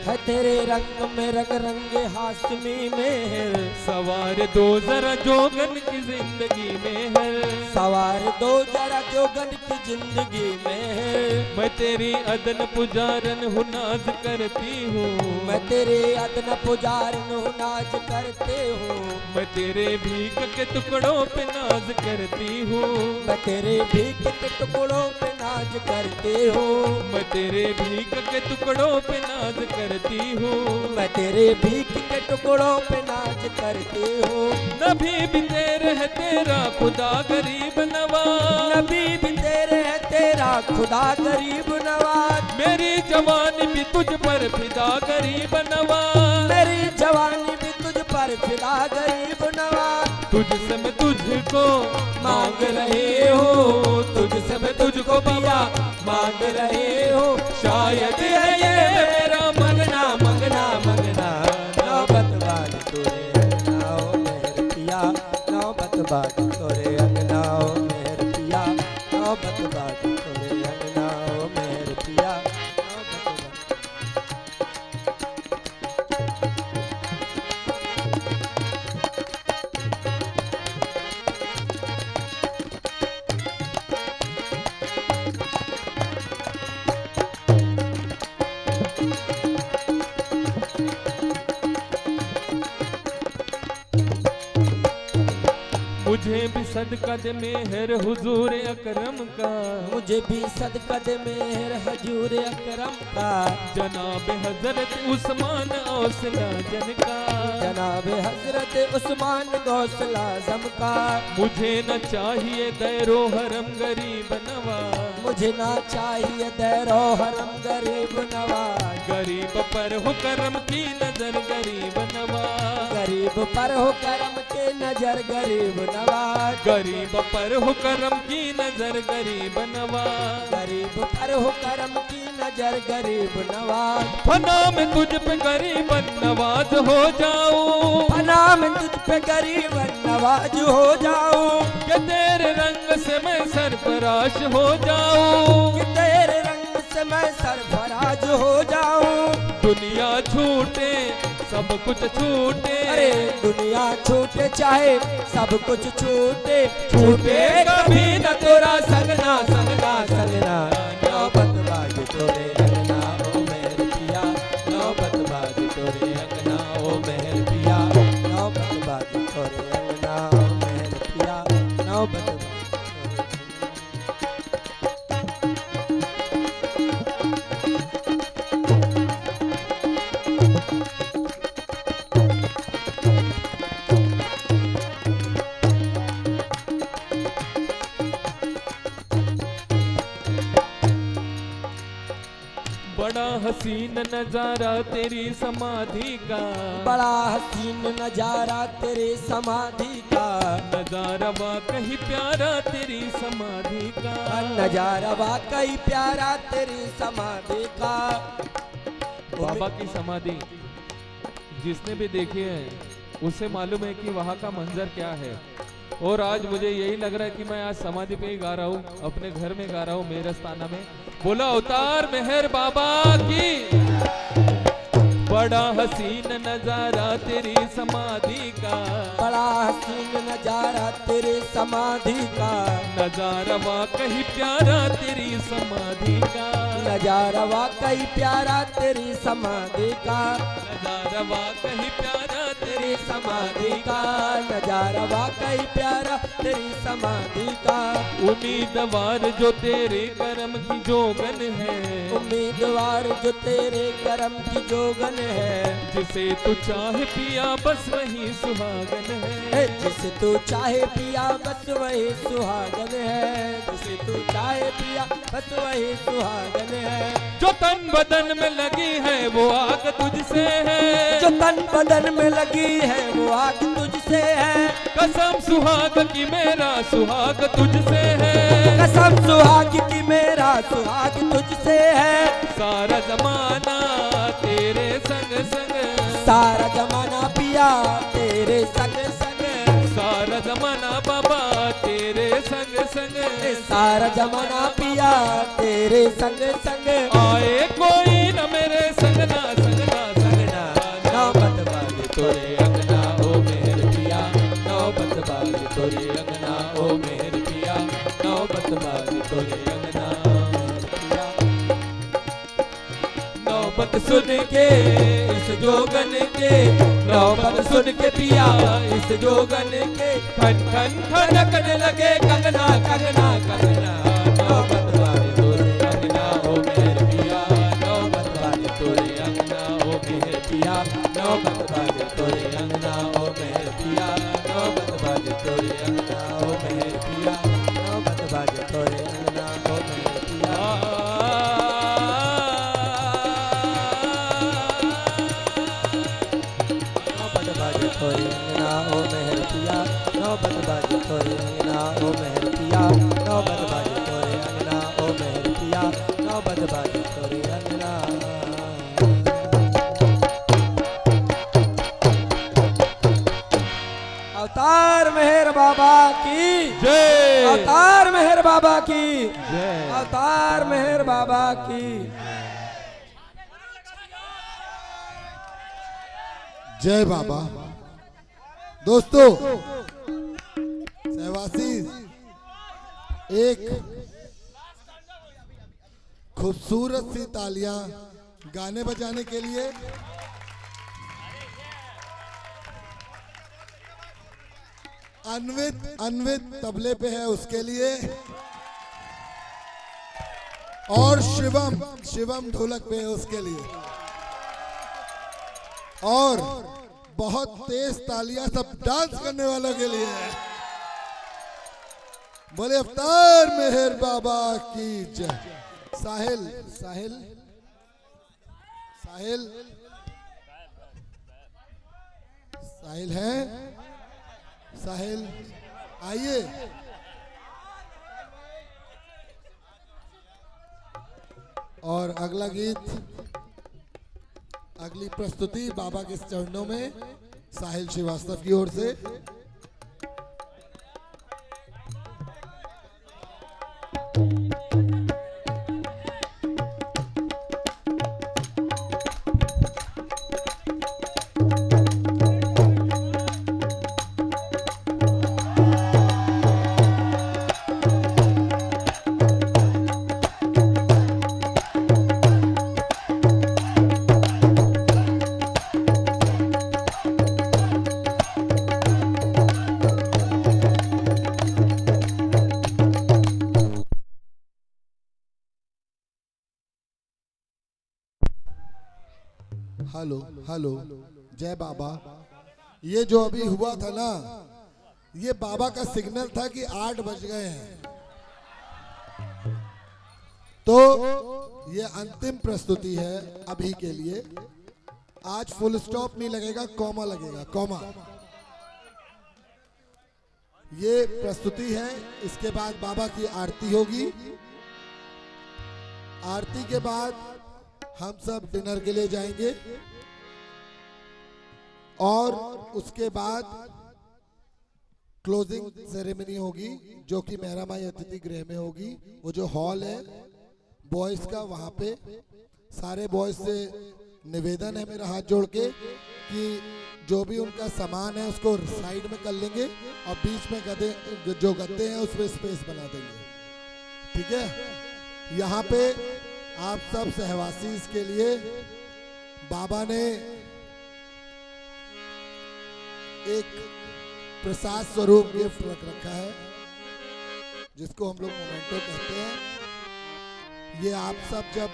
[SPEAKER 5] है
[SPEAKER 2] तेरे रंग में रंग रंग हाशमी में है,
[SPEAKER 5] सवार दो जरा जोगन की जिंदगी में है,
[SPEAKER 2] सवार दो जरा जोगन की जिंदगी में है,
[SPEAKER 5] मैं तेरी अदन पुजारन हूँ नाज करती हूँ,
[SPEAKER 2] मैं तेरे अदन पुजारन हूँ नाज करते हूँ,
[SPEAKER 5] मैं तेरे भीख के टुकड़ों पे नाज करती हूँ,
[SPEAKER 2] मैं तेरे भीख के टुकड़ों पे नाज करते हो।
[SPEAKER 5] मैं तेरे भीख के टुकड़ों पे नाज करती हूँ।
[SPEAKER 2] मैं तेरे भीख के टुकड़ों पे नाज करते हो।
[SPEAKER 5] नबी भी तेरे है तेरा खुदा गरीब नवाज।
[SPEAKER 2] नबी भी तेरे है तेरा खुदा गरीब नवाज।
[SPEAKER 5] मेरी जवानी भी तुझ पर फिदा गरीब नवाज।
[SPEAKER 2] मेरी जवानी भी तुझ पर फिदा गरीब नवाज।
[SPEAKER 5] तुझसे मैं तुझको
[SPEAKER 2] मांग रहे हो, तुझसे मैं तुझको पिया मांग रहे हो। शायद है ये मेरा मंगना मंगना मंगना। नौबत बाज तोरे अंगना ओ मेहर पिया। नौबत बाज तोरे अंगना ओ मेहर पिया। नौबत बाज तोरे अंगना ओ मेहर पिया। नौबत बाज।
[SPEAKER 5] मुझे भी सदका दे मेहर हुजूर अकरम का।
[SPEAKER 2] मुझे भी सदका दे मेहर हजूर अकरम का।
[SPEAKER 5] जनाब हजरत उस्मान औसला जन का।
[SPEAKER 2] जनाब हजरत उस्मान गौसला आज़म का।
[SPEAKER 5] मुझे न चाहिए दैरो हरम गरीब नवाज।
[SPEAKER 2] मुझे ना चाहिए दैरो हरम गरीब नवाज।
[SPEAKER 5] गरीब पर हो करम की नजर गरीब नवाज।
[SPEAKER 2] गरीब पर हो करम के नजर गरीब नवाज।
[SPEAKER 5] गरीब पर हो करम की नजर गरीब नवाज।
[SPEAKER 2] गरीब पर हो करम की नजर गरीब नवाज।
[SPEAKER 5] फना में तुझ पे गरीब नवाज हो जाऊं।
[SPEAKER 2] फना में तुझ पे गरीब नवाज हो जाऊं।
[SPEAKER 5] कि तेरे रंग से मैं सरफराश हो जाऊं।
[SPEAKER 2] कि तेरे रंग से मैं सरफराज हो जाऊं।
[SPEAKER 5] दुनिया छूटे सब कुछ छूटे।
[SPEAKER 2] अरे दुनिया छूटे चाहे सब कुछ छूटे।
[SPEAKER 5] छूटे कभी न तेरा
[SPEAKER 2] संगना संगना संगना। नौबत बाज तोरे अंगना ओ मेहर पिया। नौबत बाज तोरे अंगना ओ मेहर पिया। नौबत बाज तोरे अंगना ओ मेहर पिया। नौबत बाज
[SPEAKER 5] बड़ा हसीन नजारा तेरी समाधि का।
[SPEAKER 2] बड़ा हसीन नजारा तेरे समाधि का।
[SPEAKER 5] नजारा वाकई प्यारा तेरी समाधि का।
[SPEAKER 2] नजारा वाकई प्यारा तेरी समाधि का।
[SPEAKER 5] बाबा की समाधि जिसने भी देखी है उसे मालूम है कि वहाँ का मंजर क्या है। और आज मुझे यही लग रहा है कि मैं आज समाधि पे ही गा रहा हूँ, अपने घर में गा रहा हूँ मेरस्ताना में। बोला अवतार मेहर बाबा की। बड़ा हसीन नजारा तेरी समाधि का।
[SPEAKER 2] बड़ा हसीन नजारा तेरे समाधि का।
[SPEAKER 5] नजारा वाकई प्यारा तेरी समाधि का।
[SPEAKER 2] नजारा वाकई प्यारा तेरी समाधि का।
[SPEAKER 5] नजारा वाकई प्यारा
[SPEAKER 2] तेरी समाधि का। नजारा वाकई प्यारा तेरी समाधि का।
[SPEAKER 5] उम्मीदवार जो तेरे करम की जोगन है।
[SPEAKER 2] उम्मीदवार जो तेरे करम की जोगन है।
[SPEAKER 5] जिसे तू चाहे पिया बस वही सुहागन है।
[SPEAKER 2] जिसे तू चाहे पिया बस वही सुहागन है। जिसे तू चाहे पिया बस वही सुहागन है।
[SPEAKER 5] जो तन बदन में लगी है वो आग तुझसे है।
[SPEAKER 2] जो तन बदन में लगी है वो आग तुझसे है।
[SPEAKER 5] कसम सुहाग की मेरा सुहाग तुझसे है।
[SPEAKER 2] कसम सुहाग की मेरा सुहाग तुझसे है।
[SPEAKER 5] सारा जमाना तेरे संग संग।
[SPEAKER 2] सारा जमाना पिया तेरे संग संग।
[SPEAKER 5] सारा जमाना बाबा तेरे संग संग।
[SPEAKER 2] सारा जमाना पिया तेरे संग संग।
[SPEAKER 5] आए कोई न मेरे संगना संगना
[SPEAKER 2] संगना। नौबत बाज तोरे अंगना ओ मेहर पिया। नौबत बाज तोरे अंगना ओ मेहर पिया। नौबत बाज तोरे अंगना मेहर पिया। नौबत सुन के इस जोगन के। नौबत सुन के पिया इस जोगन के। खन खन खनकने लगे कंगना कंगना कंगना। नौबत बाज
[SPEAKER 1] ओ मेहर पिया नौबत बाजे तोरे अंगना ओ मेहर पिया नौबत बाजे तोरे अंगना ओ मेहर पिया नौबत बाजे तोरे अंगना। अवतार मेहर बाबा की
[SPEAKER 5] जय
[SPEAKER 1] अवतार मेहर बाबा की
[SPEAKER 5] जय
[SPEAKER 1] अवतार मेहर बाबा की।
[SPEAKER 3] जय बाबा। दोस्तों सहवासी एक खूबसूरत सी तालियां गाने बजाने के लिए। अन्वित तबले पे है उसके लिए, और शिवम ढोलक पे है उसके लिए, और बहुत तेज तालियां सब डांस करने वालों के लिए है। बोले अवतार मेहर बाबा की जय। साहिल साहिल साहिल साहिल है, साहिल आइए। और अगला गीत, अगली प्रस्तुति बाबा के चरणों में साहिल श्रीवास्तव की ओर से। हेलो हेलो, जय बाबा। ये जो अभी हुआ था ना, ये बाबा का सिग्नल था कि 8 बज गए हैं। तो ये अंतिम प्रस्तुति है अभी के लिए। आज फुल स्टॉप नहीं लगेगा, कॉमा लगेगा, कॉमा। ये प्रस्तुति है, इसके बाद बाबा की आरती होगी। आरती के बाद हम सब डिनर के लिए जाएंगे, और उसके बाद क्लोजिंग सेरेमनी होगी जो कि मेहरा माई अतिथि गृह में होगी। वो जो हॉल है बॉयज का, वहाँ पे सारे बॉयज से निवेदन है मेरा हाथ जोड़ के कि जो भी उनका सामान है उसको साइड में कर लेंगे, और बीच में गद्दे हैं उस पर स्पेस बना देंगे, ठीक है। यहाँ पे आप सब सहवासी इसके लिए बाबा ने एक प्रसाद स्वरूप गिफ्ट रख रखा है, जिसको हम लोग मोमेंटो कहते हैं। ये आप सब जब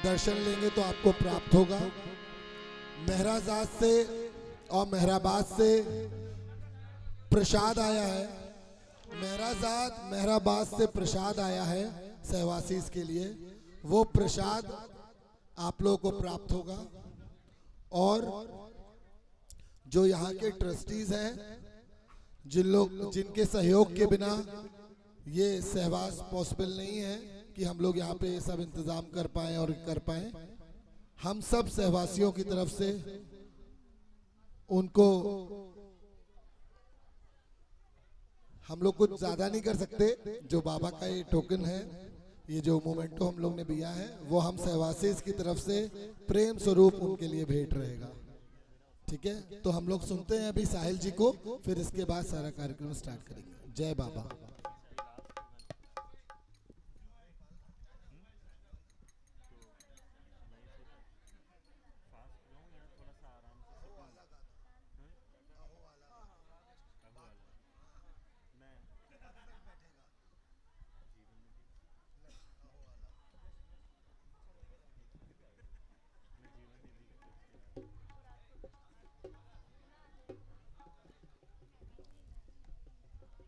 [SPEAKER 3] दर्शन लेंगे तो आपको प्राप्त होगा। महराजाद से और महराबाद से प्रसाद आया है। महराबाद से प्रसाद आया है सहवासी के लिए। वो प्रसाद आप लोगों को प्राप्त होगा। और जो यहाँ के ट्रस्टीज हैं, जिनके सहयोग के बिना ये सहवास पॉसिबल नहीं है कि हम लोग यहाँ पे सब इंतजाम कर पाएं और कर पाएं, हम सब सहवासियों की तरफ से उनको, हम लोग कुछ ज्यादा नहीं कर सकते। जो बाबा का ये टोकन है, ये जो मोमेंटो हम लोग ने दिया है, वो हम सहवासी की तरफ से प्रेम स्वरूप उनके लिए भेंट रहेगा, ठीक है। तो हम लोग सुनते हैं अभी साहिल जी को, फिर इसके बाद सारा कार्यक्रम स्टार्ट करेंगे। जय बाबा।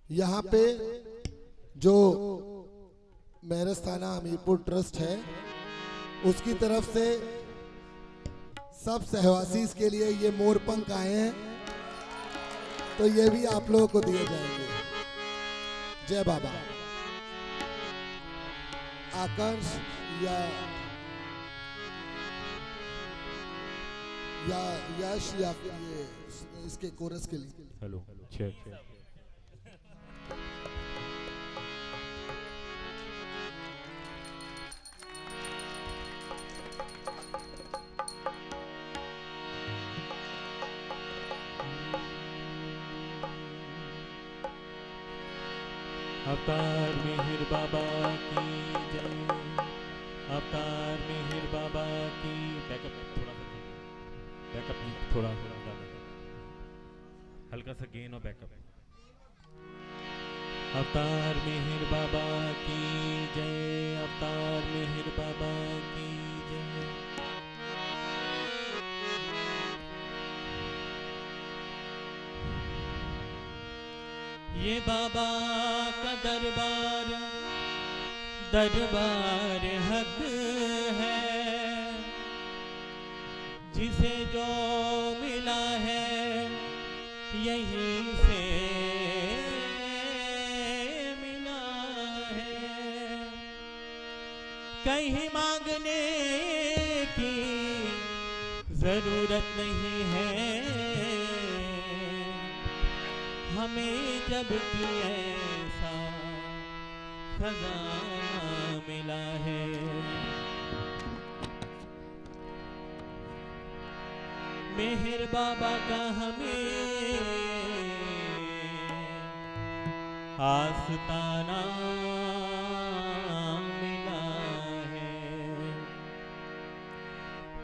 [SPEAKER 3] यहाँ पे जो मैरस थाना हमीरपुर ट्रस्ट है, उसकी तरफ से सब सहवासी के लिए ये मोरपंख आए हैं। तो ये भी आप लोगों को दिए जाएंगे। जय बाबा। आकांक्ष या यश या फिर ये इसके कोरस के लिए।
[SPEAKER 5] Hello check. अवतार मिहिर बाबा की जय। अवतार मिहिर बाबा की। बैकअप थोड़ा ज़्यादा, हल्का सा गेन और बैकअप। अवतार मिहिर बाबा की जय। अवतार मिहिर बाबा की जय। ये बाबा का दरबार दरबार हक है, जिसे जो मिला है यहीं से मिला है। कहीं मांगने की जरूरत नहीं है हमें, जब कि ऐसा खजाना मिला है। मेहर बाबा का हमें आस्ताना मिला है।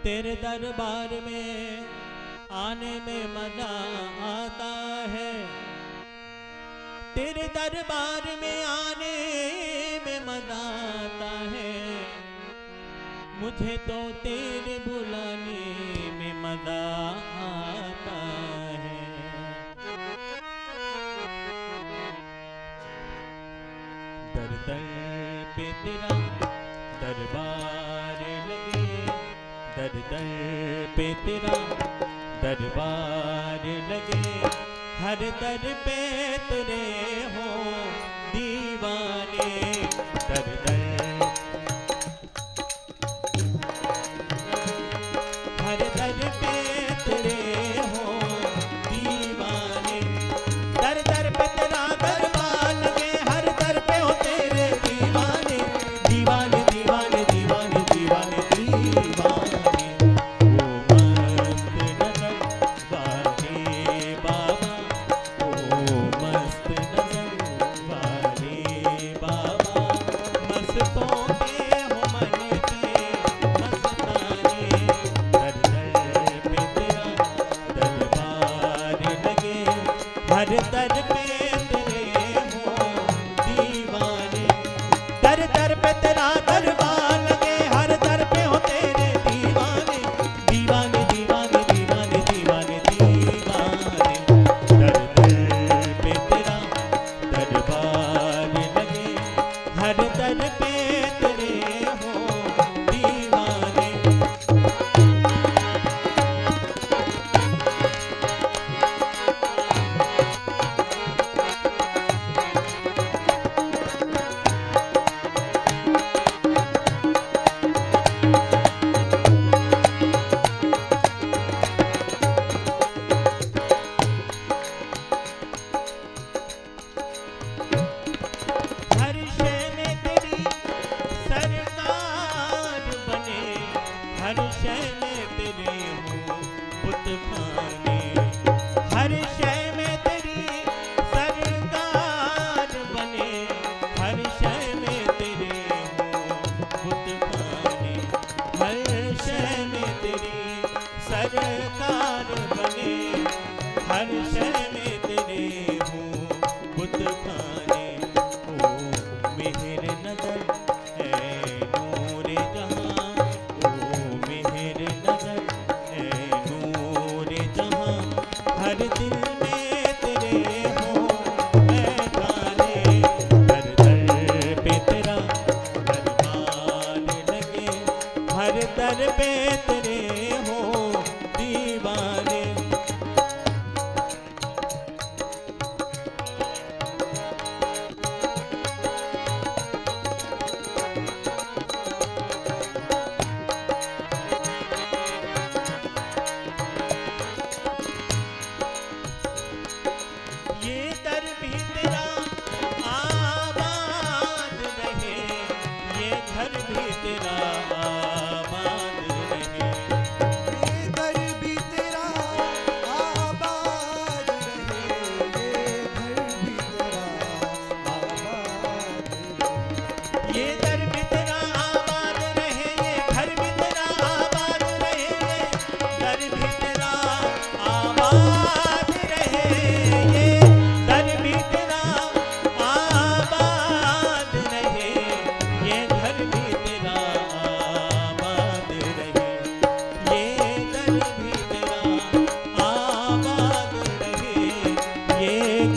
[SPEAKER 5] तेरे दरबार में आने में मजा आता है। तेरे दरबार में आने में मजा आता है। मुझे तो तेरे बुलाने में मजा आता है। दर दर पे तेरा दरबार लगे। दर दर पे तेरा दरबार लगे। हर दर पे तेरे हो दीवाने। दर दर हर दर पे तेरे हो दीवाने। दर दर पे तेरा दरबार लगे। हर दर पे हो तेरे दीवाने। दीवाने दीवाने दीवाने दीवाने दीवाने। ओ मस्त नजर वाले बाबा। ओ मस्त नजर वाले बाबा। मस्तों के हो मन के मस्ताने। दर दर पे तेरा दरबार लगे। हर दर पे तेरे हो दीवाने। दर दर पे तेरा दरबार लगे। हर दर पे हो तेरे दीवाने। दीवाने दीवाने दीवाने दीवाने दीवाने। दर दर पे तेरा दरबार लगे। हर दर पे तेरे हो दीवाने।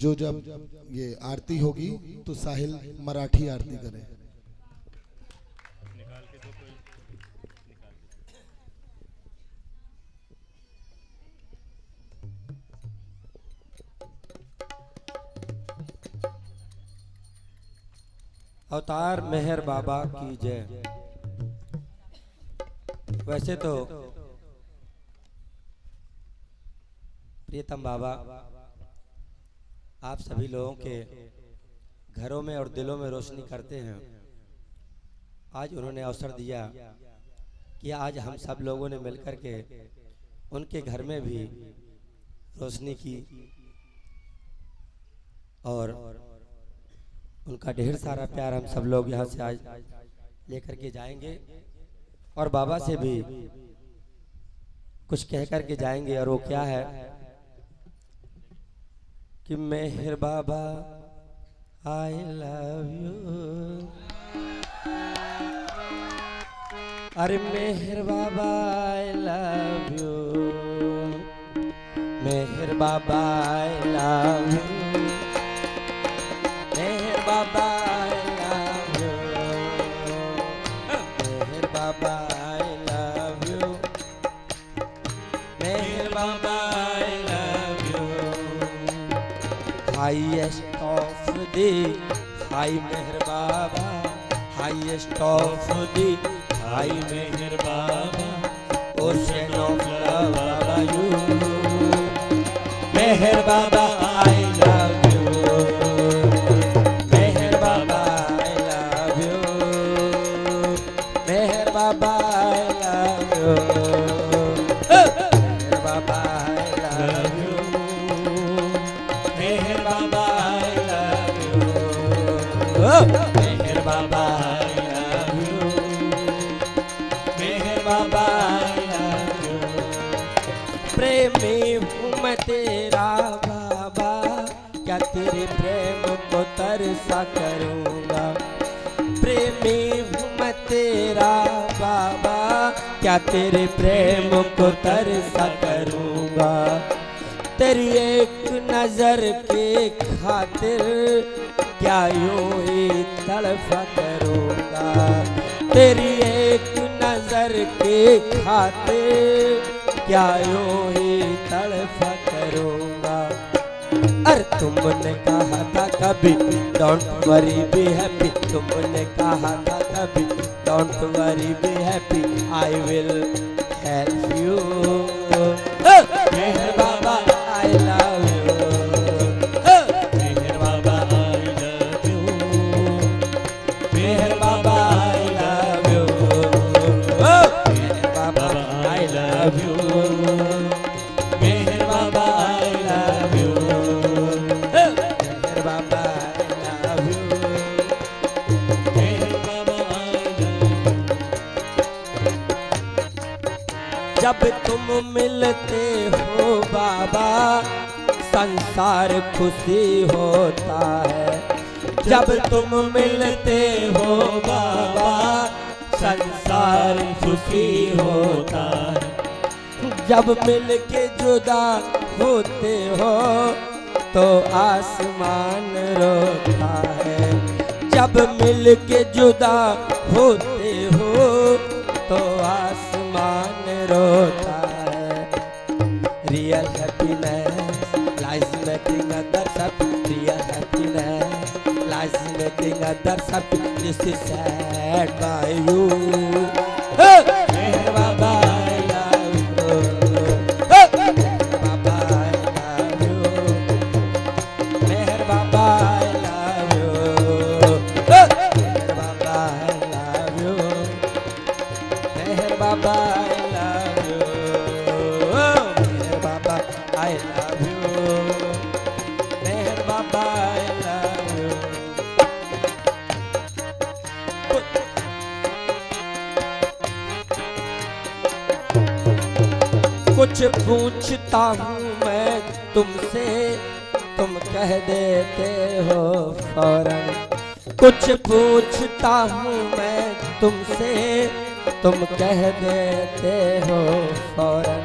[SPEAKER 3] जो जब ये आरती होगी तो साहिल मराठी आरती करें।
[SPEAKER 1] अवतार मेहर बाबा की जय। वैसे तो प्रियतम बाबा आप सभी लोगों के घरों में और दिलों में रोशनी करते हैं। आज उन्होंने अवसर दिया कि आज हम सब लोगों ने मिलकर के उनके घर में भी रोशनी की और उनका ढेर सारा प्यार हम सब लोग यहाँ से आज लेकर के जाएंगे और बाबा से भी कुछ कह कर के जाएंगे। और वो क्या है कि मेहर बाबा आई लव यू, अरे Meher Baba I love you, Meher Baba I love you, Meher Baba I love you, Meher Baba I love you, Meher Baba I love you. Highest of the high Meher Baba, highest of the high Meher Baba, ocean of love Baba you, Meher Baba I love you, Meher Baba I love you, Meher Baba I love you, Meher Baba I love you, Meher Baba I love you, Meher Baba I love you, Meher Baba I love you। प्रेमी हूँ मैं तेरा बाबा, क्या तेरे प्रेम को तरसा करूँगा। प्रेमी हूँ मैं तेरा बाबा, क्या तेरे प्रेम को तरसा करूँगा। तेरी एक नजर के खातिर क्या यूं ही तड़फा करूँगा। तेरी एक नजर के खातिर क्या यूं ही तड़फा करूँगा। अरे तुमने कहा था कभी डोंट वरी बी हैप्पी, तुमने कहा था कभी don't worry be happy, I will help you, Meher Baba I love you, Meher Baba I love you, Meher Baba I love you, Meher Baba I love you, Meher Baba I love you, Meher Baba I love you, Meher Baba I love you. जब तुम मिलते हो बाबा संसार खुशी होता है। जब तुम मिलते हो बाबा संसार खुशी होता है। जब मिल के जुदा होते हो तो आसमान रोता है। जब मिल के जुदा होते हो तो आसमान रोता है। Real happiness lies making others happy, real happiness lies making others happy, this is said by you, Meher Baba I love you, Meher Baba I love you, Meher Baba I love you, Meher Baba I love you, Meher Baba I love you, Meher Baba I love you, Meher Baba I love you. कुछ पूछता हूँ मैं तुमसे, तुम कह देते हो फौरन। कुछ पूछता हूँ मैं तुमसे, तुम कह देते हो फौरन।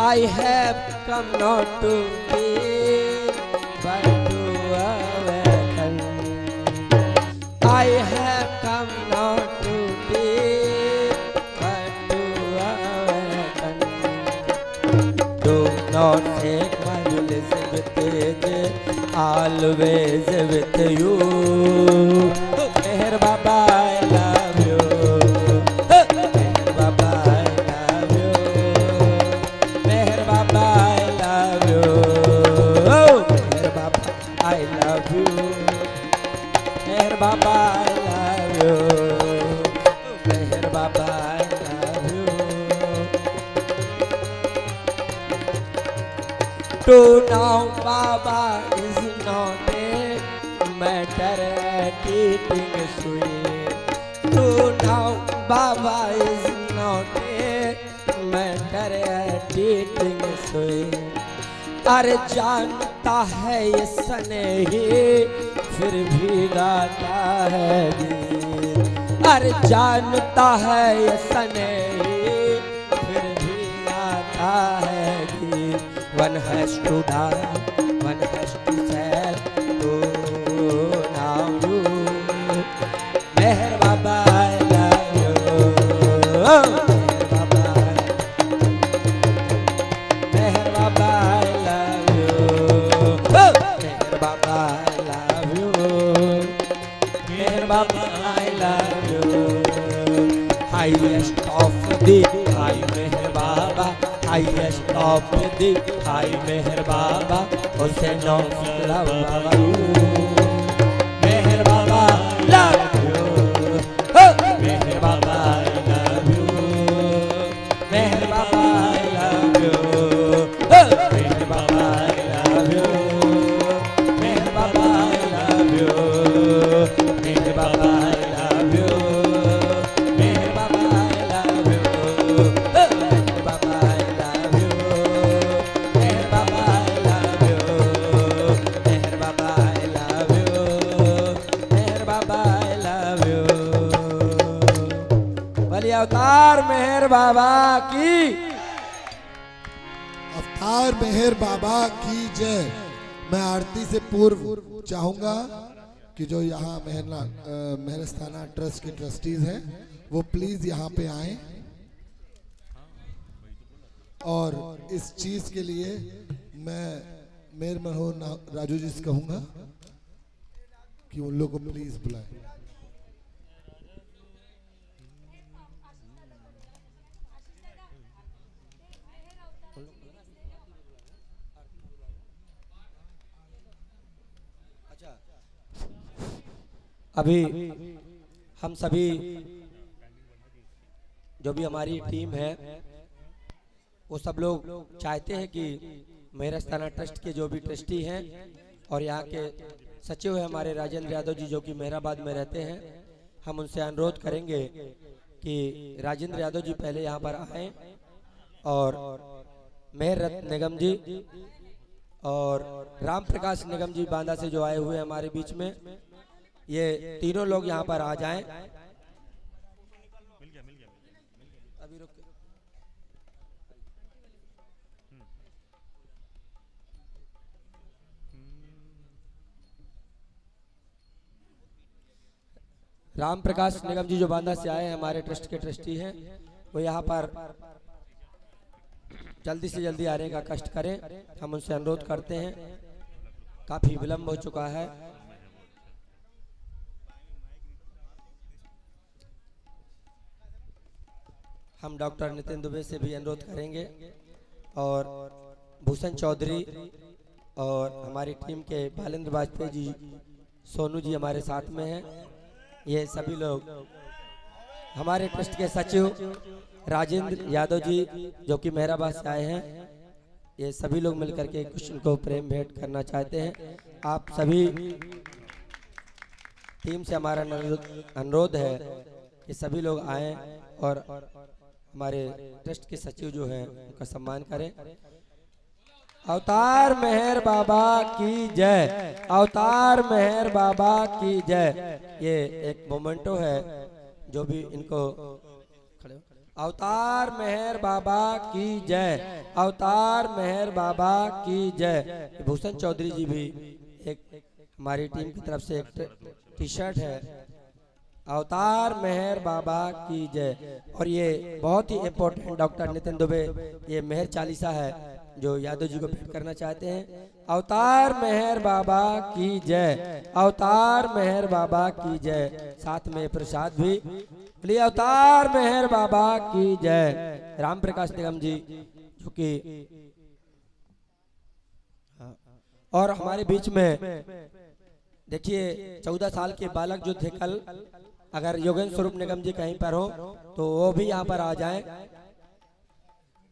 [SPEAKER 1] I have come not to give
[SPEAKER 2] always with you. Meher Baba, I love you. Meher Baba, I love you. Meher Baba, I love you. Meher Baba, I love you. Meher Baba, I love you. Meher Baba, I love you. To now Baba is not a matter at eating sweet. To now Baba is not a matter at eating sweet. अरे जानता है ये स्नेही फिर भी गाता है गीत। अरे जानता है ये स्नेही फिर भी गाता है गीत। One has to die, one has to sell. Oh, now you, Meher Baba, I love you. Oh, Meher Baba, I love you. Meher Baba, I love you. Meher Baba, I love you. Highest of the high Meher Baba, highest of the high Meher Baba, Hussain of love Baba you. Meher Baba, love you. Oh, Meher Baba, I love you. Meher Baba, I love you. Oh, Meher Baba, I love you. Meher Baba, I love you. Meher Baba, I love you. Meher Baba, I love you. Oh, Meher Baba, I love you. Meher Baba, I love you. Meher Baba, I love you. Meher Baba, I love you. बोलिए अवतार मेहर बाबा की।
[SPEAKER 3] अवतार मेहर बाबा की जय। मैं आरती से पूर्व चाहूंगा कि जो यहाँ मेहरस्थाना ट्रस्ट के ट्रस्टीज हैं वो प्लीज यहाँ पे आए और इस चीज के लिए मैं मेयर मनोहर राजू जी से कहूंगा कि उन लोगों को प्लीज बुलाएं।
[SPEAKER 1] अभी हम सभी जो भी हमारी टीम है वो सब लोग चाहते हैं कि मेहरस्थाना ट्रस्ट के जो भी ट्रस्टी हैं और यहाँ के सचिव हैं हमारे राजेंद्र यादव जी जो कि मेहराबाद में रहते हैं, हम उनसे अनुरोध करेंगे कि राजेंद्र यादव जी पहले यहाँ पर आएँ और मेहर रत्न निगम जी और राम प्रकाश निगम जी बांदा से जो आए हुए हैं हमारे बीच में, ये तीनों लोग यहाँ पर आ जाएं। अभी रुक राम प्रकाश निगम जी जो बांदा से आए हैं हमारे ट्रस्ट के ट्रस्टी हैं, वो यहाँ पर जल्दी से जल्दी आने का कष्ट करें, हम उनसे अनुरोध करते हैं। काफी विलंब हो चुका है। हम डॉक्टर नितिन दुबे से भी अनुरोध करेंगे और भूषण चौधरी और हमारी टीम के बालेंद्र वाजपेयी जी, सोनू जी हमारे साथ में हैं। ये सभी लोग हमारे ट्रस्ट के सचिव राजेंद्र यादव जी जो कि मेहराबाद से आए हैं, ये सभी लोग मिलकर के कुछ इनको प्रेम भेंट करना चाहते हैं। आप सभी टीम से हमारा अनुरोध है कि सभी लोग आएं और हमारे ट्रस्ट के सचिव जो हैं उनका सम्मान करें। अवतार मेहर बाबा की जय, अवतार मेहर बाबा की जय। ये एक मोमेंटो है जो भी इनको खड़े हो। अवतार मेहर बाबा की जय, अवतार मेहर बाबा की जय। भूषण चौधरी जी भी एक हमारी टीम की तरफ से एक टी शर्ट है, अवतार मेहर बाबा की जय। और ये बहुत ही इम्पोर्टेंट डॉक्टर नितिन दुबे, ये मेहर चालीसा है जो यादव जी को भेंट करना चाहते हैं। अवतार मेहर बाबा की जय, अवतार मेहर बाबा की जय। साथ में प्रसाद भी बोलिए अवतार मेहर बाबा की जय। राम प्रकाश निगम जी जो कि और हमारे बीच में देखिए 14 साल के बालक जो थे कल, अगर योगेंद्र स्वरूप निगम जी कहीं पर हो तो वो भी यहाँ पर आ जाएं,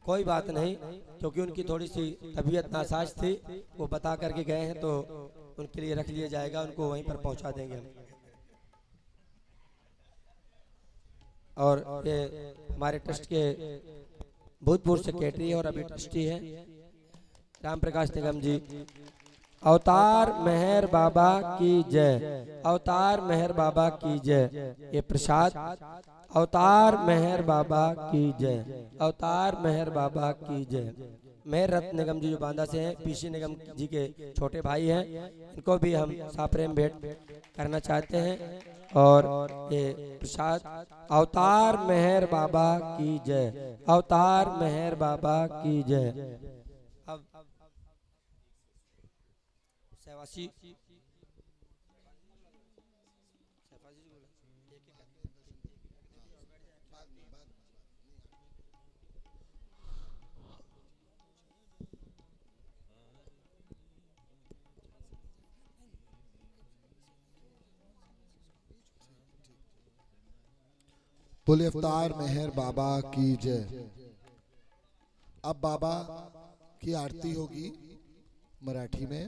[SPEAKER 1] कोई बात नहीं, क्योंकि उनकी थोड़ी सी तबीयत नासाज थी, वो बता करके गए हैं तो उनके लिए रख लिया जाएगा, उनको वहीं पर पहुंचा देंगे हम। और ये हमारे ट्रस्ट के भूतपूर्व सेक्रेटरी और अभी ट्रस्टी हैं राम प्रकाश निगम जी। अवतार मेहर बाबा की जय, अवतार मेहर बाबा की जय। ये प्रसाद अवतार मेहर बाबा की जय, अवतार मेहर बाबा की जय। मेहर रत्न निगम जी जो बांदा से हैं, पीसी निगम जी के छोटे भाई हैं, इनको भी हम साप्रेम भेंट करना चाहते हैं। और ये प्रसाद अवतार मेहर बाबा की जय, अवतार मेहर बाबा की जय। अब सहवासी
[SPEAKER 3] बोले अवतार मेहर बाबा की जय। अब बाबा की आरती होगी मराठी में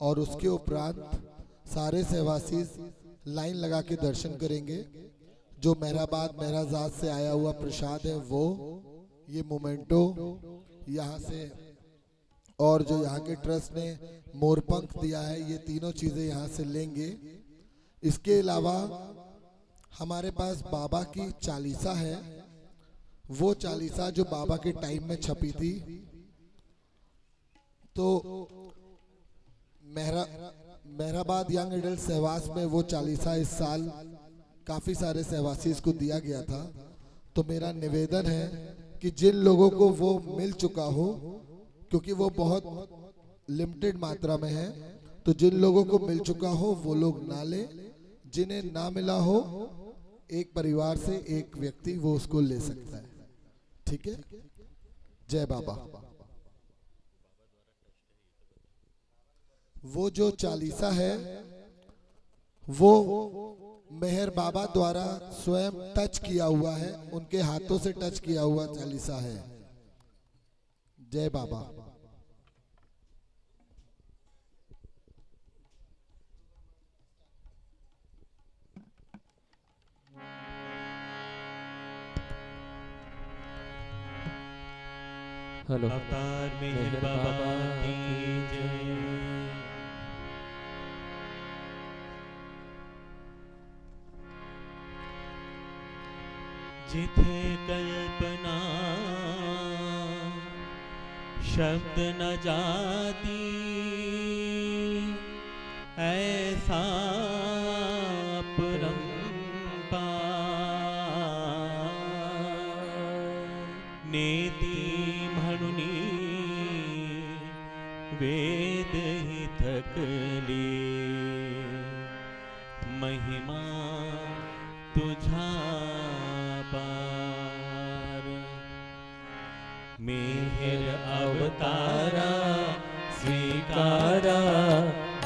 [SPEAKER 3] और उसके उपरांत सारे सहवासी लाइन लगा के दर्शन करेंगे। जो मेहराबाद मेहराजाद से आया हुआ प्रसाद है वो, ये मोमेंटो यहाँ से, और जो यहाँ के ट्रस्ट ने मोरपंख दिया है, ये तीनों चीज़ें यहाँ से लेंगे। इसके अलावा हमारे पास बाबा की चालीसा है, वो चालीसा जो बाबा के टाइम में छपी थी, तो मेहराबाद यंग एडल्ट सहवास में वो चालीसा इस साल काफ़ी सारे सहवासी इसको दिया गया था। तो मेरा निवेदन है कि जिन लोगों को वो मिल चुका हो, क्योंकि वो बहुत लिमिटेड मात्रा में है, तो जिन लोगों को मिल चुका हो वो लोग ना ले, जिन्हें ना मिला हो एक परिवार से एक व्यक्ति वो उसको ले सकता है। ठीक है, जय बाबा। वो जो चालीसा है वो मेहर बाबा द्वारा स्वयं टच किया हुआ है, उनके हाथों से टच किया हुआ चालीसा है। जय बाबा।
[SPEAKER 5] हेलो।
[SPEAKER 2] अवतार मेहर बाबा की जय। जिथे कल्पना शब्द न जाती, ऐसा अपरंपार नेती म्हणुनी वेद ही थकले, महिमा तुझा पार। मेहर अवतारा स्वीकारा,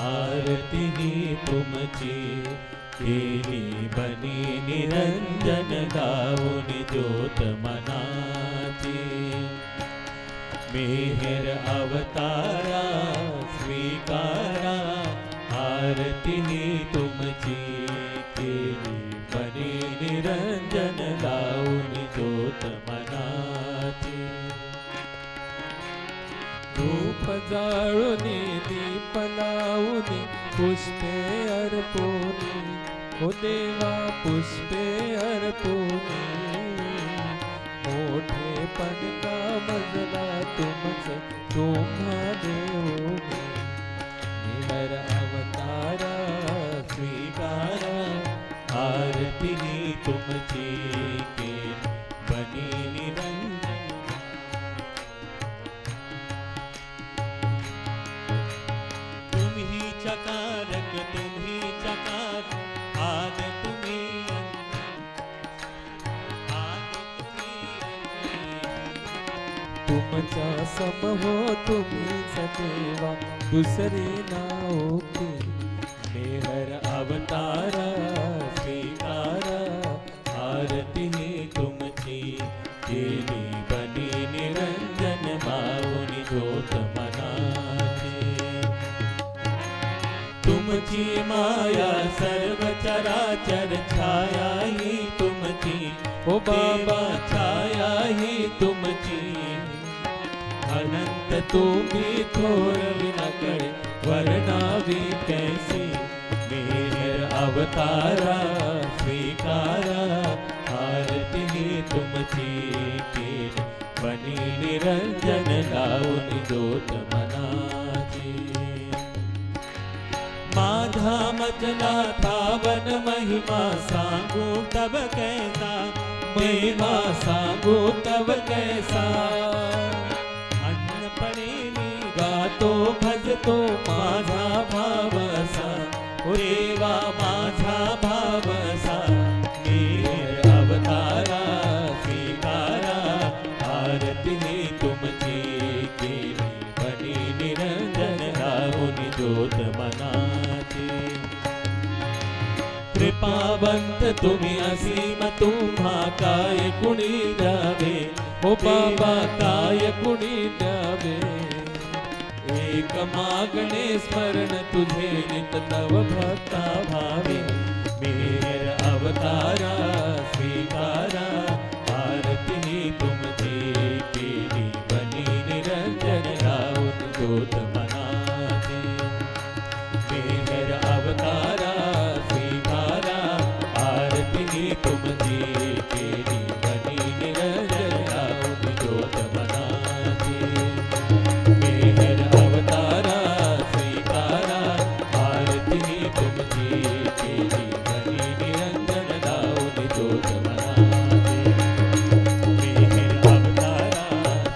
[SPEAKER 2] आरती ही तुमची केली बनी निरंजन, गाऊन ज्योत मनाची। मेहर अवतारा स्वीकारा, आरती ही तुमची केली बनी निरंजन, गाऊन ज्योत मनाची।
[SPEAKER 5] धूप जाळुनी दीप लावुनी, पुष्पे अर्पुनी, ओ देवा पुष्पे अर्पुनी। मोठेपण का मजला तुमचे तुम्हा देऊनी, मेहर अवतारा
[SPEAKER 2] स्वीकारा, आरती ही तुमची केली बनी निरंजन।
[SPEAKER 5] तुमचा सम हो तुम्ही सदेवा दुसरे नाव के मेहर अवतारा स्वीकारा आरती ही तुमची केली बनी निरंजन माऊनी ज्योत मनाची तुमची माया सर्व चराचर छाया ही तुमची ओ बाबा छाया ही तुमची अनंत तुम्ही थोर विनकळे वर्णावी कैसी मेहर अवतारा स्वीकारा आरती ही तुमची केली बनी निरंजन लावून ज्योत मनाची माझा मजला थावन महिमा सांगू तब कैसा महिमा सांगू तब कैसा अन्न पडेली गातो भजतो माझा भावसा देवा माझा भावसा मेहर अवतारा स्वीकारा आरती ही तुमची केली बनी निरंजन लावून ज्योत मनाची कृपावंत तुम्ही असीम तुम्हा काय कुणी द्यावे ओ बाबा काय कुणी द्यावे एक मागणे स्मरण तुझे नित तव भक्ता भावे मेहर अवतारा स्वीकारा आरती ही तुमची केली बनी निरंजन लावून ज्योत मनाची मेहर अवतारा स्वीकारा आरती ही तुमची केली बनी निरंजन लावून ज्योत मनाची मेहर अवतारा स्वीकारा आरती ही तुमची केली बनी निरंजन लावून ज्योत मनाची मेहर अवतारा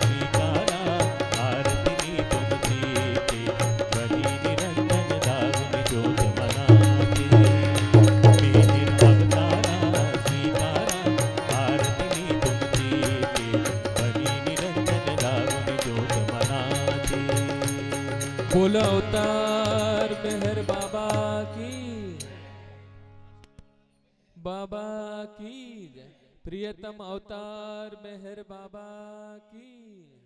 [SPEAKER 5] स्वीकारा आरती ही तुमची केली बनी निरंजन लावून ज्योत मनाची मेहर अवतारा स्वीकारा आरती ही तुमची केली बनी निरंजन लावून ज्योत मनाची बोल अवतार मेहर बाबा की जय प्रियतम अवतार मेहर बाबा की